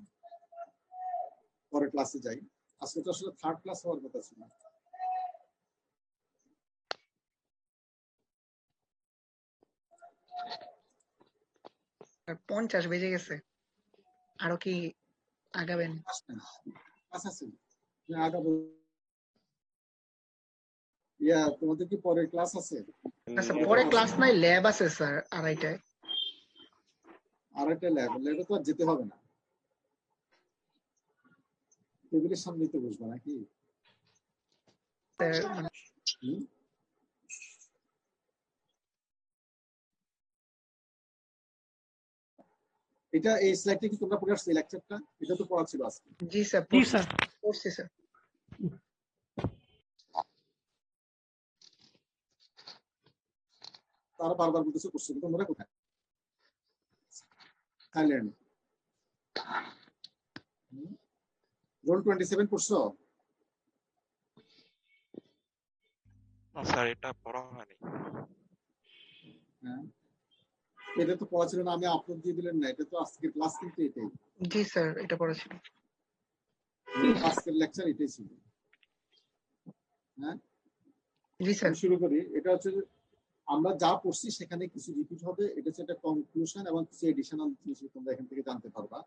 পরের ক্লাসে যাই। আজকে তো আসলে থার্ড ক্লাস হওয়ার কথা ছিল। আর 50 বেজে গেছে, আরো কি আগাবেন? আচ্ছা, আগাবো। তোমাদের কি পরের ক্লাস আছে? আচ্ছা, পরে ক্লাস নাই, ল্যাব আছে স্যার 2:30টায়। 2:30টায় ল্যাবে তো আর যেতে হবে না, টেবিলের সামনেই তো বসবো নাকি? এটা এই স্লাইডটা কি তোমরা পড়ে আসছো? এই লেকচারটা এটা তো পড়া ছিল আজকে। জি স্যার, পড়ছি স্যার। তারা বারবার বলতেছে কোশ্চেন, তোমরা কোথায়? থাইল্যান্ড। রোল 27 পড়ছো? স্যার এটা পড়া হয়নি। হ্যাঁ, এটা তো পড়া ছিল না, আমি আপলোড দিয়ে দিলেন না, এটা তো আজকের ক্লাস কিন্তু এটাই। জি স্যার, এটা পড়া ছিল, আজকের লেকচার এটাই ছিল। হ্যাঁ, জি স্যার। শুরু করি। এটা হচ্ছে আমরা যা পড়ছি সেখানে কিছু রিপিট হবে, এটা হচ্ছে একটা কনক্লুশন এবং কিছু এডিশনাল জিনিস তোমরা এখান থেকে জানতে পারবা।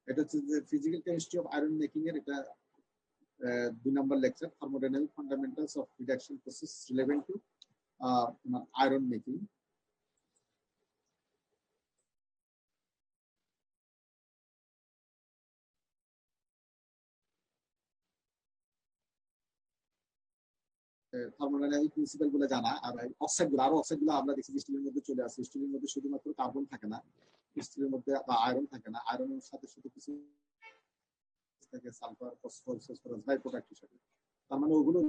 এটা হচ্ছে যে physical chemistry of iron making এর এটা 2 নম্বর lecture, thermodynamic fundamentals of reduction process relevant to iron making. Thermodynamic principle গুলো জানা, আর অক্সাইড গুলো, আরো অক্সাইড গুলো আমরা দেখছি স্টিলের মধ্যে চলে আসে। স্টিলের মধ্যে শুধুমাত্র কার্বন থাকে না, স্টিলের মধ্যে বা আয়রন থাকে না, আয়রনের সাথে সাথে কিছু থাকে সালফার, ফসফরাস, বাই প্রোডাক্ট হিসেবে। তার মানে ওগুলো,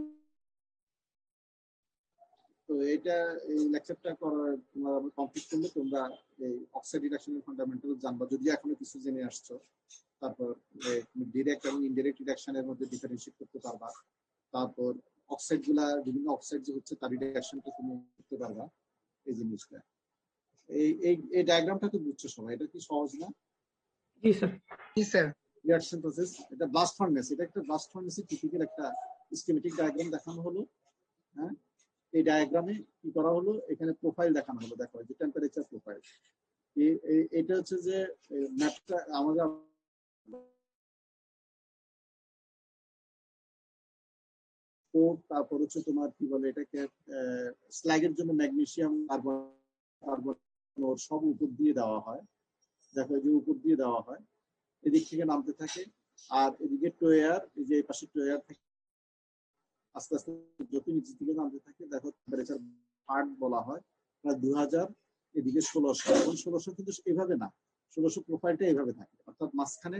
তো এটা এই লেকচারটা কমপ্লিট করলে তোমরা এই অক্সাইড রিডাকশনের ফান্ডামেন্টাল জানবা, যদিও এখনো কিছু জেনে আসছো। তারপর তুমি ডিরেক্ট এবং ইনডিরেক্ট রিডাকশনের মধ্যে ডিফারেন্সিয়েট করতে পারবা। তারপর অক্সাইড গুলা, বিভিন্ন অক্সাইড যে হচ্ছে তার রিডাকশনটা তুমি করতে পারবা, এই জিনিসটা। এই ডায়াগ্রামটা তো বুঝছো সবাই, এটা কি সহজ না? জি স্যার, জি স্যার। রিঅ্যাকশন প্রসেস, এটা ব্লাস্ট ফার্নেস, এটা একটা ব্লাস্ট ফার্নেসের টিপিক্যাল একটা স্কিমেটিক ডায়াগ্রাম দেখানো হলো। হ্যাঁ, এই ডায়াগ্রামে কি করা হলো, এখানে প্রোফাইল দেখানো হলো, দেখো যে টেম্পারেচার প্রোফাইল। এটা হচ্ছে যে ম্যাপটা আমাদের তারপর হচ্ছে তোমার কি বলে এটাকে, স্ল্যাগের জন্য ম্যাগনেসিয়াম, কার্বন সব উপর দিয়ে দেওয়া হয়। দেখো যে উপর দিয়ে দেওয়া হয়, এদিক থেকে নামতে থাকে। আর এদিকে টোয়ার, এই যে এই পাশে টোয়ার থেকে আস্তে আস্তে যত নিচের দিকে নামতে থাকে, দেখো টেম্পারেচার পার্ট বলা হয় প্রায় 2000, এদিকে 1600। এবং 1600 কিন্তু এভাবে না, 1600 প্রোফাইলটা এভাবে থাকে, অর্থাৎ মাঝখানে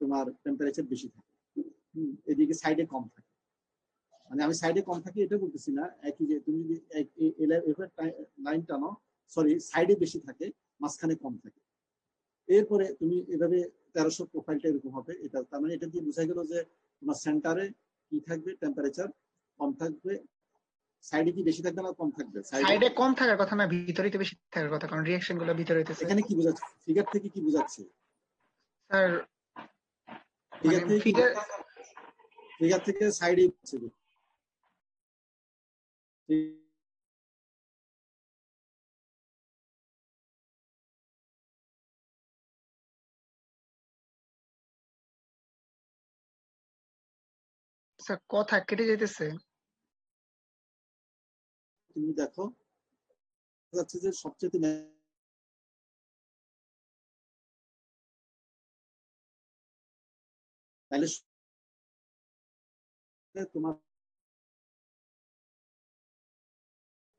তোমার টেম্পারেচার বেশি থাকে, এদিকে সাইডে কম থাকে। মানে আমি সাইডে কম থাকে এটা বলতেছি না, একই যে তুমি যদি লাইন টানো, সরি, সাইডে বেশি থাকে, মাঝখানে কম থাকে। এরপরে তুমি এভাবে 1300 প্রোফাইলটা এরকম হবে। এটা তার মানে এটা দিয়ে বোঝা গেল যে তোমার সেন্টারে কি থাকবে, টেম্পারেচার কম থাকবে, সাইডে কি বেশি থাকবে না কম থাকবে? সাইডে কম থাকার কথা না, ভিতরেই তো বেশি থাকার কথা, কারণ রিঅ্যাকশন গুলো ভিতরে হইতেছে। এখানে কি বোঝাচ্ছে, ফিগার থেকে কি বোঝাচ্ছে? স্যার ফিগার থেকে ফিগার থেকে সাইডে হচ্ছে। স্যার কথা কেটে যেতেছে। তুমি দেখো যাচ্ছে যে সবচেয়ে তাহলে তোমার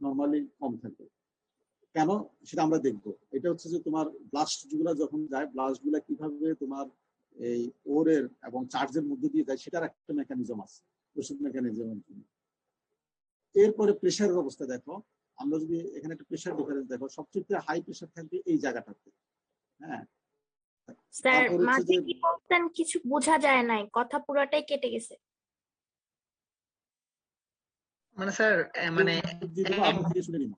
নর্মালি কম থাকবে। কেন সেটা আমরা দেখবো। এটা হচ্ছে যে তোমার ব্লাস্ট গুলা যখন যায়, ব্লাস্ট গুলা কিভাবে তোমার এই ওরের এবং চার্জের মধ্যে দিয়ে যায় সেটার একটা মেকানিজম আছে, প্রসেস মেকানিজম। এরপরে প্রেশারের অবস্থা দেখো, আমরা যদি এখানে একটা প্রেশার ডিফারেন্স দেখো, সবচেয়ে হাই প্রেশার থাকবে এই জায়গাটাতে। হ্যাঁ স্যার তারপর হচ্ছে মাঝে যে কি বলতেন কিছু বোঝা যায় নাই, কথা পুরাটাই কেটে গেছে। মানে স্যার মানে আপনি থেকে শুনে নিন।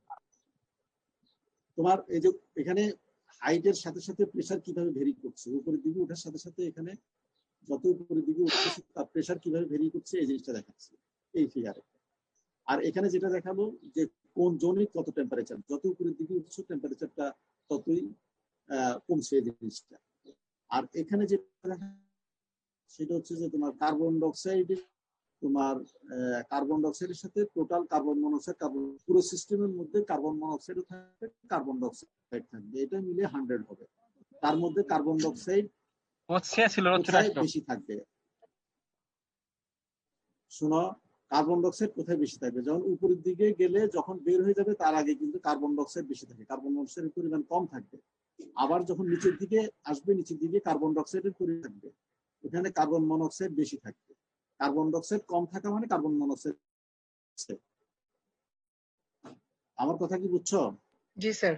তোমার এই যে এখানে হাইটের সাথে সাথে প্রেশার কিভাবে ভেরি করছে, উপরের দিকে ওঠার সাথে সাথে এখানে যত উপরের দিকে উঠছে তার প্রেশার কিভাবে ভেরি করছে এই জিনিসটা দেখাচ্ছে এই ফিগারে। আর এখানে যেটা দেখালো যে কোন জোনে কত টেম্পারেচার, যত উপরের দিকে উঠছে টেম্পারেচারটা ততই কমছে এই জিনিসটা। আর এখানে যেটা সেটা হচ্ছে যে তোমার কার্বন ডাইঅক্সাইড, তোমার কার্বন ডাইঅক্সাইডের সাথে টোটাল কার্বন মনোক্সাইড, কার্বন পুরো সিস্টেমের মধ্যে কার্বন মনোক্সাইডও থাকবে, কার্বন ডাইঅক্সাইড থাকবে, এটা মিলে 100 হবে। তার মধ্যে কার্বন ডাইঅক্সাইড কোথায় বেশি থাকবে শোনো, কার্বন ডাইঅক্সাইড কোথায় বেশি থাকবে, যখন উপরের দিকে গেলে যখন বের হয়ে যাবে তার আগে কিন্তু কার্বন ডাইঅক্সাইড বেশি থাকে, কার্বন মনোক্সাইডের পরিমাণ কম থাকবে। আবার যখন নিচের দিকে আসবে নিচের দিকে কার্বন ডাইঅক্সাইডের পরিমাণ থাকবে, এখানে কার্বন মনোক্সাইড বেশি থাকবে। কার্বন ডাইঅক্সাইড কম থাকা মানে কার্বন মনোক্সাইড। আমার কথা কি বুঝছো? জি স্যার।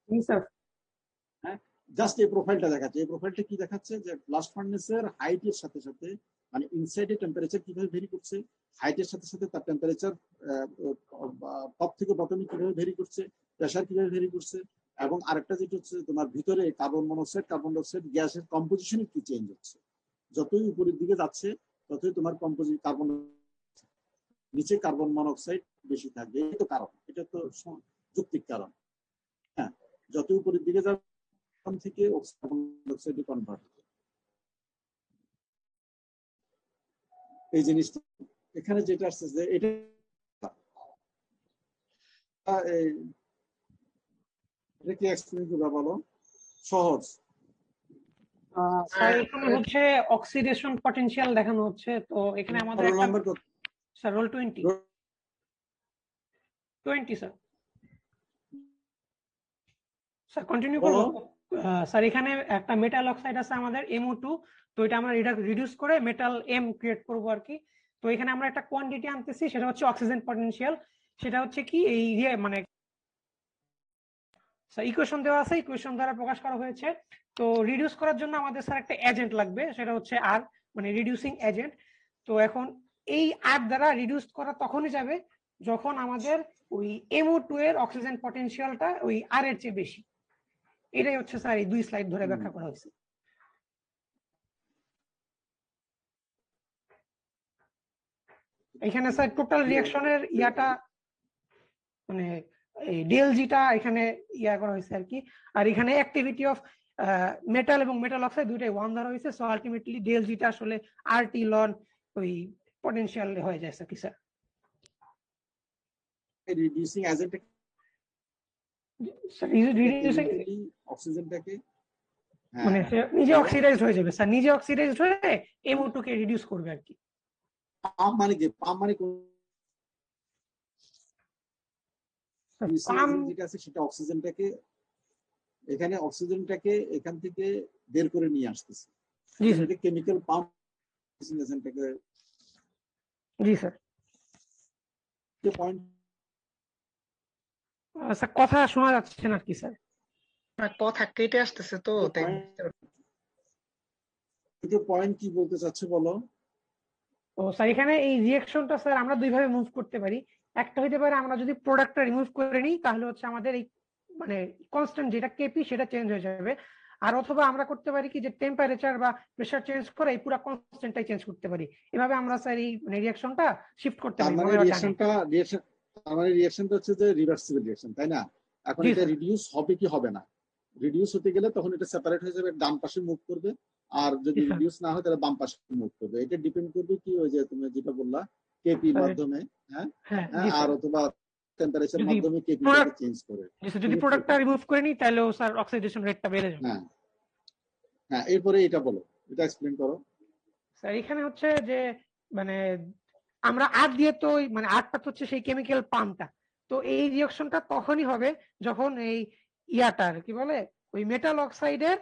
জি স্যার। হ্যাঁ, জাস্ট এই প্রোফাইলটা দেখাচ্ছে। এই প্রোফাইলটা কি দেখাচ্ছে যে ব্লাস্ট ফার্নেসের হাইটের সাথে সাথে মানে ইনসাইডে টেম্পারেচার কিভাবে ভেরি করছে, হাইটের সাথে সাথে তার টেম্পারেচার টপ থেকে বটমে কিভাবে ভেরি করছে, প্রেসার কিভাবে ভেরি করছে, এবং আরেকটা যেটা হচ্ছে তোমার ভিতরে কার্বন মনোক্সাইড কার্বন ডাইঅক্সাইড গ্যাসের কম্পোজিশনে কি চেঞ্জ হচ্ছে। যতই উপরের দিকে যাচ্ছে ততই তোমার কম্পোজিট কার্বন নিচে কার্বন মনোক্সাইড বেশি থাকবে। এই তো কারণ, এটা তো যৌক্তিক কারণ। হ্যাঁ, যত উপরের দিকে যাবে থেকে কার্বন ডাইঅক্সাইডে কনভার্ট হবে। এই জিনিসটা এখানে যেটা আসছে যে এটা কি এক্সপ্লেইন করবে বলো, সহজ। স্যার এখানে হচ্ছে অক্সিডেশন পটেনশিয়াল দেখানো হচ্ছে, তো এখানে আমাদের একটা sir roll 20 sir. Sir continue করব স্যার। এখানে একটা মেটাল অক্সাইড আছে আমাদের MO2, তো এটা আমরা রিডিউস করে মেটাল M ক্রিয়েট করব আর কি। তো এখানে আমরা একটা কোয়ান্টিটি আনতেছি, সেটা হচ্ছে অক্সিজেন পটেনশিয়াল। সেটা হচ্ছে কি এই মানে ইকুয়েশন দেওয়া আছে, ইকুয়েশন দ্বারা প্রকাশ করা হয়েছে। তো রিডিউস করার জন্য আমাদের স্যার একটা এজেন্ট লাগবে, সেটা হচ্ছে আর মানে রিডিউসিং এজেন্ট। তো এখন এই আর দ্বারা রিডিউস করা তখনই যাবে যখন আমাদের ওই MO2 এর অক্সিজেন পটেনশিয়ালটা ওই আর এর চেয়ে বেশি। এটাই হচ্ছে স্যার এই 2 স্লাইড ধরে ব্যাখ্যা করা হয়েছে। এখানে স্যার টোটাল রিঅ্যাকশনের ইয়াটা মানে এই ডিএলজিটা এখানে ইয়া করা হয়েছে আর কি। আর এখানে অ্যাক্টিভিটি অফ মেটাল এবং মেটাল অক্সাইড দুইটাই 1 ধরা হয়েছে। সো আলটিমেটলি ডিএলজিটা আসলে আরটি লন ওই পটেনশিয়াল হয়ে যায় স্যার। কি স্যার রিডিউসিং এজেন্ট রিডিউসিং অক্সিজেনটাকে মানে নিজে অক্সিডাইজড হয়ে যাবে স্যার, নিজে অক্সিডাইজড হয়ে MO2 কে রিডিউস করবে আর কি। পাম্প মানে কি, পাম্প মানে যেটা আছে সেটা অক্সিজেনটাকে এখানে অক্সিজেনটাকে এখান থেকে বের করে নিয়ে আসতেছে। জি স্যার। কেমিক্যাল পাম্প এজেন্টটাকে। জি স্যার। পয়েন্ট স্যার কথা শোনা যাচ্ছে না কি স্যার? কথা কেটে আসতেছে তো তাই। পয়েন্ট কি বলতে চাচ্ছে বলো? ও স্যার এখানে এই রিঅ্যাকশনটা স্যার আমরা দুই ভাবে মুভ করতে পারি। একটা হইতে পারে আমরা যদি প্রোডাক্টটা রিমুভ করে নিই তাহলে হচ্ছে আমাদের এই মানে কনস্ট্যান্ট যেটা কেপি সেটা চেঞ্জ হয়ে যাবে। আর অথবা আমরা করতে পারি কি যে টেম্পারেচার বা প্রেসার চেঞ্জ করে এই পুরো কনস্ট্যান্টটাই চেঞ্জ করতে পারি। এভাবে আমরা স্যার এই মানে রিঅ্যাকশনটা শিফট করতে পারি। মানে রিঅ্যাকশনটা হচ্ছে যে রিভার্সিবল রিঅ্যাকশন, তাই না? এখন এটা রিডিউস হবে কি হবে না, রিডিউস হতে গেলে তখন এটা সেপারেট হয়ে যাবে, ডান পাশে মুভ করবে। আর যদি রিডিউস না হয় তাহলে বাম পাশে মুভ করবে। এটা ডিপেন্ড করবে কি ওই যে তুমি যেটা বললা কেপি মাধ্যমে, হ্যাঁ, আর অথবা টেম্পারেচার মাধ্যমে কেপিটাকে চেঞ্জ করে। যদি প্রোডাক্টটা রিমুভ করে নি তাহলে স্যার অক্সিডেশন রেটটা বেড়ে যাবে। হ্যাঁ হ্যাঁ, এরপরে এটা বলো, এটা এক্সপ্লেইন করো। স্যার এখানে হচ্ছে যে মানে আমরা আর দিয়ে তো মানে আরটা তো হচ্ছে সেই কেমিক্যাল পাম্পটা, তো এই রিঅ্যাকশনটা তখনই হবে যখন এই ইয়াটার কি বলে ওই মেটাল অক্সাইডের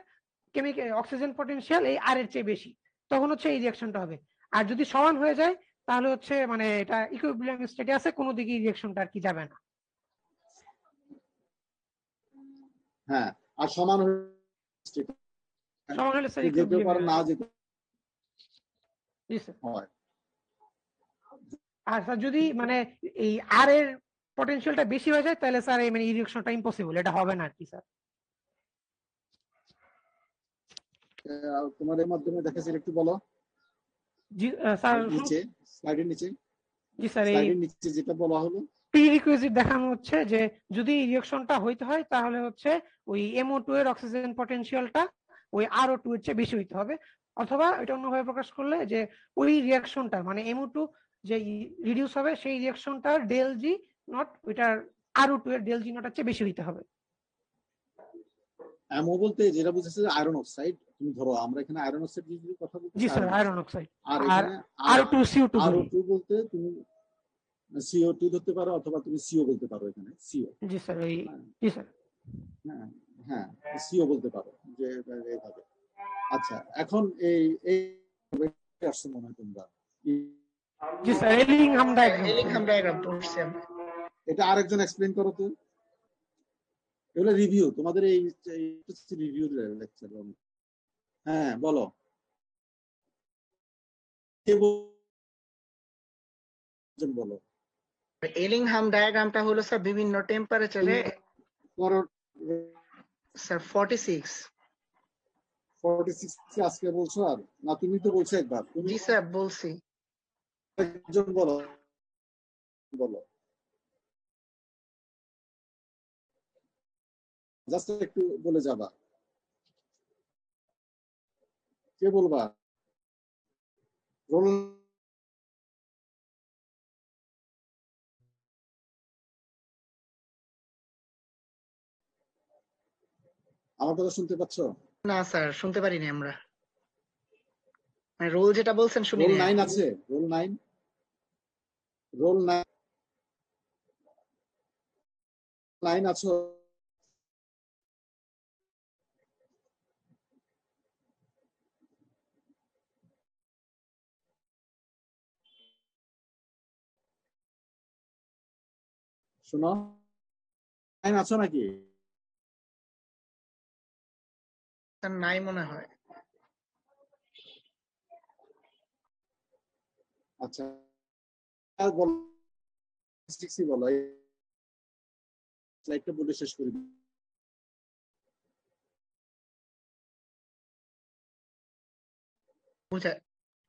কেমিক্যাল অক্সিজেন পটেনশিয়াল এই আর এর চেয়ে বেশি, তখন হচ্ছে এই রিঅ্যাকশনটা হবে। আর যদি সমান হয়ে যায় তাহলে হচ্ছে মানে এটা ইকুইলিব্রিয়াম স্টেটে আছে, কোনো দিকে রিঅ্যাকশনটা আর কি যাবে না। হ্যাঁ, আর সমান সমান হলে স্যার যেতে পারে না যেতে জি স্যার। হয়। আর স্যার যদি মানে এই আর এর পটেনশিয়ালটা বেশি হয়ে যায় তাহলে স্যার এই মানে রিঅ্যাকশনটা ইম্পসিবল, এটা হবে না আর কি স্যার। তোমাদের মাধ্যমে দেখাচ্ছি, একটু বলো। জি স্যার, নিচে স্লাইডের নিচে, জি স্যার, এই স্লাইডের নিচে যেটা বলা হলো প্রিরিকুইজিট দেখানো হচ্ছে যে যদি রিঅ্যাকশনটা হইতে হয় তাহলে হচ্ছে ওই MO2 এর অক্সিজেন পটেনশিয়ালটা ওই RO2 এর চেয়ে বেশি হইতে হবে, অথবা এটা অন্যভাবে প্রকাশ করলে যে ওই রিঅ্যাকশনটা মানে MO2 যে রিডিউস হবে সেই রিঅ্যাকশনটার ডেল জি নট ওইটার RO2 এর ডেল জি নট এর চেয়ে বেশি হইতে হবে। অ্যামো বলতে যেটা বুঝেছে আয়রন অক্সাইড, তুমি ধরো আমরা এখানে আয়রন অক্সাইড দিয়ে কথা বলছি। জি স্যার, আয়রন অক্সাইড। আর আর এখানে RO2 CO2 RO2 বলতে তুমি CO2 ধরতে পারো অথবা তুমি CO বলতে পারো, এখানে CO। জি স্যার, ওই জি স্যার, হ্যাঁ হ্যাঁ CO বলতে পারো যে এইভাবে। আচ্ছা, এখন এই আসছে মনে হয় তোমরা। জি স্যার, এলিংহাম ডায়াগ্রাম। এলিংহাম ডায়াগ্রাম পড়ছি আমরা। এটা আরেকজন এক্সপ্লেইন করো তো। এগুলো রিভিউ, তোমাদের এই রিভিউ লেকচার। হ্যাঁ বলো, বলো। এলিংহাম ডায়াগ্রামটা হলো স্যার বিভিন্ন টেম্পারেচারে স্যার 46 আজকে বলছো আর না তুমি তো বলছো একবার। জি স্যার বলছি। একজন বলো, বলো জাস্ট একটু বলে যাবা। কে বলবা? রোল আমার কথা শুনতে পাচ্ছ? না স্যার, শুনতে পারিনি আমরা, মানে রোল যেটা বলছেন শুনি। রোল 9 আছে, রোল 9, রোল 9 আছো? শোনো, 9 আছো নাকি? নাই মনে হয়। আচ্ছা বলো, বলো, স্লাইডটা বলে শেষ করি। বুঝা,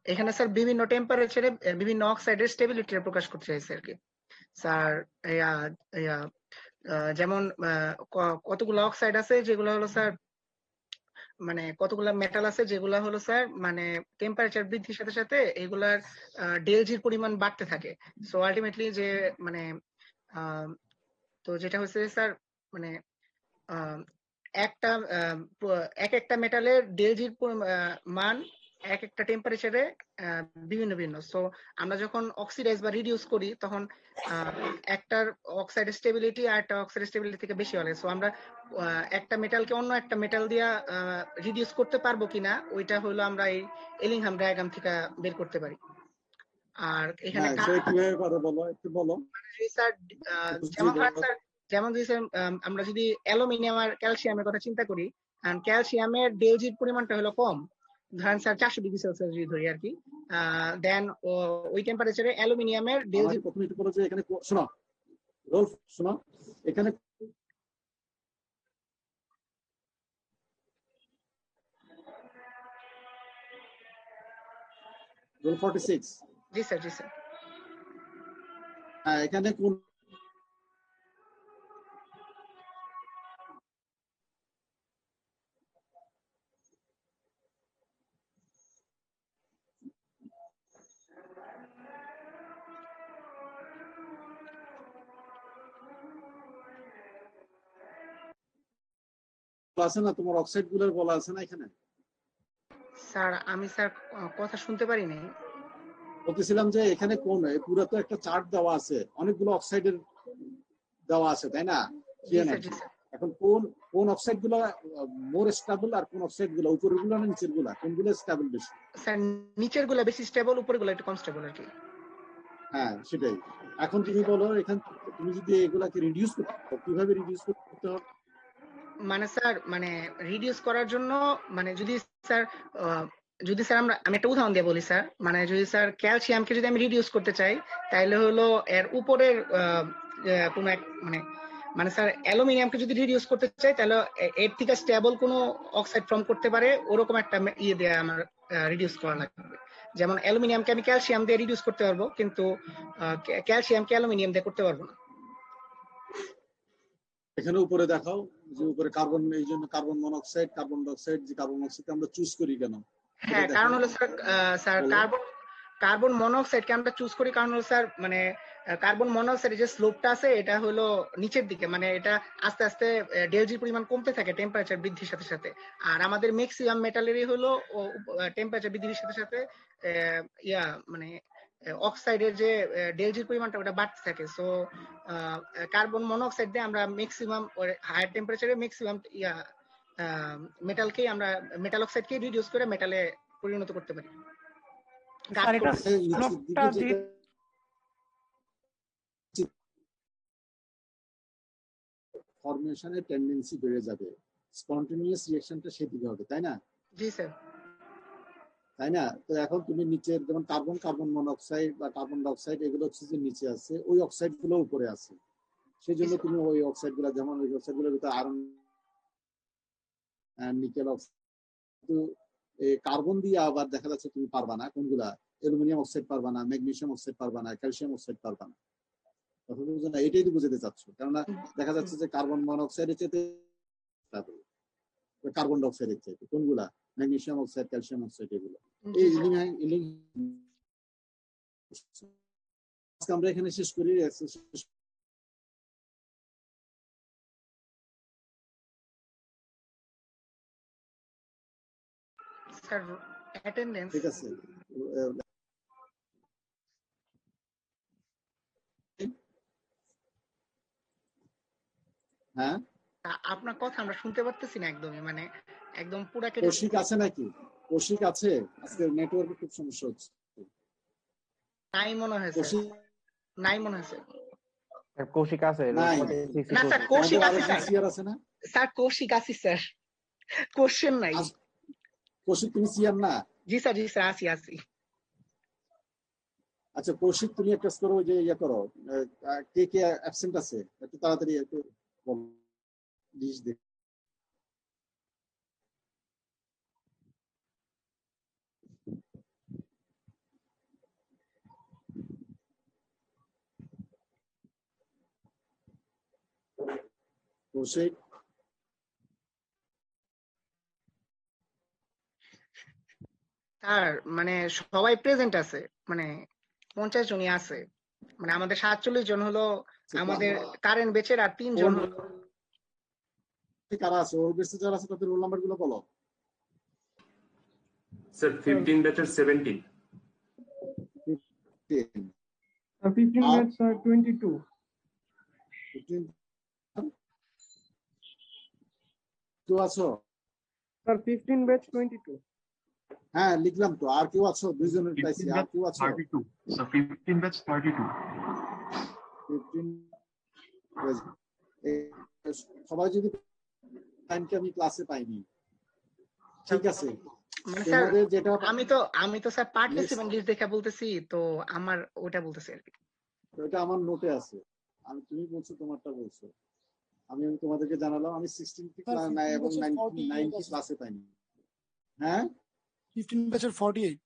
এখানে স্যার বিভিন্ন টেম্পারেচারে বিভিন্ন অক্সাইডের স্টেবিলিটি প্রকাশ করতে চাইছে আর কি স্যার। যেমন কতগুলো অক্সাইড আছে যেগুলো হলো স্যার, মানে কতগুলো মেটাল আছে যেগুলো হলো স্যার মানে টেম্পারেচার বৃদ্ধির সাথে সাথে এগুলার ডেলজির পরিমাণ বাড়তে থাকে। সো আলটিমেটলি যে মানে তো যেটা হচ্ছে স্যার মানে এক একটা মেটালের ডেলজির মান এক একটা টেম্পারেচারে বিভিন্ন ভিন্ন। সো আমরা যখন অক্সিডাইজ বা রিডিউস করি তখন একটার অক্সাইড স্টেবিলিটি আর একটা অক্সাইড স্টেবিলিটি থেকে বেশি হয়। সো আমরা একটা মেটালকে অন্য একটা মেটাল দিয়া রিডিউস করতে পারবো কিনা ওইটা হলো আমরা এই এলিংহাম ডায়াগ্রাম থেকে বের করতে পারি। আর এখানে কিভাবে পারো বলো, একটু বলো। স্যার যেমন স্যার, যেমন যদি আমরা যদি অ্যালুমিনিয়াম আর ক্যালসিয়ামের কথা চিন্তা করি, ক্যালসিয়ামের ডেলজির পরিমাণটা হলো কম, ধরেন স্যার 400 ডিগ্রি সেলসিয়াস যদি ধরি আর কি, দেন ওই টেম্পারেচারে অ্যালুমিনিয়ামের ডেলজি। প্রথমে একটু বলো যে এখানে শোনো রোল, শোনো এখানে রোল 46। জি স্যার, জি স্যার। হ্যাঁ, এখানে কোন আছে না, তোমার অক্সাইড গুলোর বলা আছে না এখানে? স্যার আমি স্যার কথা শুনতে পারি নাই। বলতেছিলাম যে এখানে কোন পুরো তো একটা চার্ট দেওয়া আছে, অনেকগুলো অক্সাইডের দেওয়া আছে, তাই না? জি স্যার জি স্যার। এখন কোন কোন অক্সাইড গুলো মোর স্টেবল আর কোন অক্সাইড গুলো উপরের গুলো না নিচের গুলা, কোনগুলো স্টেবল বেশি? স্যার নিচের গুলা বেশি স্টেবল, উপরের গুলা একটু কম স্টেবল আর কি। হ্যাঁ সেটাই। এখন তুমি বলো এখান তুমি যদি এগুলাকে রিডিউস করতে, কিভাবে রিডিউস করতে হবে? মানে স্যার মানে রিডিউস করার জন্য মানে যদি স্যার আমি একটা উদাহরণ দিয়ে বলি স্যার, মানে যদি স্যার ক্যালসিয়ামকে যদি আমি রিডিউস করতে চাই তাহলে হলো এর উপরের কোনো এক মানে স্যার অ্যালুমিনিয়ামকে যদি রিডিউস করতে চাই তাহলে এর থেকে স্টেবল কোনো অক্সাইড ফর্ম করতে পারে ওরকম একটা ইয়ে দিয়ে আমার রিডিউস করা লাগবে। যেমন অ্যালুমিনিয়ামকে আমি ক্যালসিয়াম দিয়ে রিডিউস করতে পারবো, কিন্তু ক্যালসিয়ামকে অ্যালুমিনিয়াম দিয়ে করতে পারবো না। এখানে উপরে দেখাও যে উপরে কার্বন, এই জন্য কার্বন মনোক্সাইড, কার্বন ডাইঅক্সাইড, যে কার্বন মনোক্সাইড আমরা চুজ করি কেন? হ্যাঁ কারণ হলো স্যার কার্বন মনোক্সাইডকে আমরা চুজ করি কারণ হলো স্যার মানে কার্বন মনোক্সাইডের যে স্লোপটা আছে এটা হলো নিচের দিকে, মানে এটা আস্তে আস্তে ডেলজির পরিমাণ কমতে থাকে টেম্পারেচার বৃদ্ধির সাথে সাথে। আর আমাদের ম্যাক্সিমাম মেটালেরই হলো টেম্পারেচার বৃদ্ধির সাথে সাথে মানে অক্সাইডের যে ডেলজির পরিমাণটা ওটা বাড়তে থাকে। সো কার্বন মনোক্সাইড দিয়ে আমরা ম্যাক্সিমাম হায়ার টেম্পারেচারে ম্যাক্সিমাম মেটালকেই আমরা মেটাল অক্সাইডকে রিডিউস করে মেটালে পরিণত করতে পারি। স্যার এটা স্লোপটা যে ফরমেশনের টেন্ডেন্সি বেড়ে যাবে, স্পন্টেনিয়াস রিঅ্যাকশনটা সেদিকে হবে, তাই না? জি স্যার। তাই না? তো এখন তুমি নিচের যেমন কার্বন, কার্বন মনোক্সাইড বা কার্বন ডাইঅক্সাইড এগুলো অক্সিজেন নিচে আছে, ওই অক্সাইড গুলো উপরে আছে, সেই জন্য তুমি ওই অক্সাইড গুলা যেমন ওই অক্সাইড গুলোর ভিতরে আয়রন, নিকেল অক্সাইড, কিন্তু কার্বন দিয়ে আবার দেখা যাচ্ছে তুমি পারবা না কোনগুলা, অ্যালুমিনিয়াম অক্সাইড পারবা না, ম্যাগনেসিয়াম অক্সাইড পারবা না, ক্যালসিয়াম অক্সাইড পারবা না। কথা বুঝছো না? এটাই তো বুঝাতে চাচ্ছ, কেননা দেখা যাচ্ছে যে কার্বন মনোক্সাইডের চাইতে কার্বন ডাইঅক্সাইডের চাইতে কোনগুলা, ম্যাগনেসিয়াম অক্সাইড, ক্যালসিয়াম অক্সাইড, এগুলো এই আমরা এখানে শেষ করি। স্যার অ্যাটেন্ডেন্স ঠিক আছে, হ্যাঁ আপনার কথা আমরা শুনতে পারতেছি না একদমই, মানে একদম পুরা কেটে। কৌশিক আছে নাকি? কৌশিক আছে? আজকে নেটওয়ার্কে খুব সমস্যা হচ্ছে। নাই মনে হয় স্যার, নাই মনে হয় স্যার। কৌশিক আছে? নাই না স্যার কৌশিক আছে স্যার, আছে না স্যার? কৌশিক আছে স্যার, কোশ্চেন নাই। কৌশিক তুমি সিয়ার না? জি স্যার জি স্যার আছি আছি। আচ্ছা কৌশিক তুমি একটা করো, যে ইয়ে করো, কে কে অ্যাবসেন্ট আছে একটু তাড়াতাড়ি একটু লিস্ট দে। কৌশিক স্যার মানে সবাই প্রেজেন্ট আছে, মানে 50 জনই আছে, মানে আমাদের 47 জন হলো আমাদের কারেন্ট বেচের, আর 3 জন হলো কারা আছে ওর বেসে যারা আছে তাদের রোল নাম্বার গুলো বলো স্যার। 15 ব্যাচের 17, 15 ব্যাচ স্যার 22, কেউ আছো স্যার 15 ব্যাচ 22। হ্যাঁ লিখলাম তো, আর কেউ আছো? দুইজনের পাইছি, আর কেউ আছো? 32 স্যার, 15 ব্যাচ 32। সবাই যদি টাইমকে আমি ক্লাসে পাইনি, ঠিক আছে। মানে স্যার আমি তো স্যার পার্টিসিপেন্ট লিস্ট দেখে বলতেছি, তো আমার ওটা বলতেছি আর কি। এটা আমার নোটে আছে, আমি তুমি বলছো তোমারটা বলছো, আমি তোমাদেরকে জানালাম আমি 16 এবং 9 ক্লাসে পাইনি। হ্যাঁ 15 ব্যাচের 48।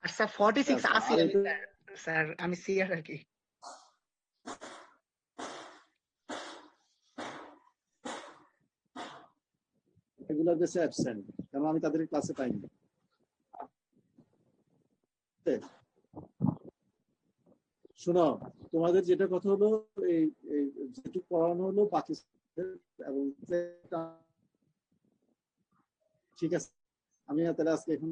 আচ্ছা 46 আসি স্যার, আমি সিআর আর কি। রেগুলার বেসে অ্যাবসেন্ট, কারণ আমি তাদের ক্লাসে পাইনি। শোনো, তোমাদের যেটা কথা হলো এই যেটুকু পড়ানো হলো বাকি এবং ঠিক আছে। আমি তাহলে আজকে এখন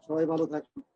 সবাই ভালো থাকবেন।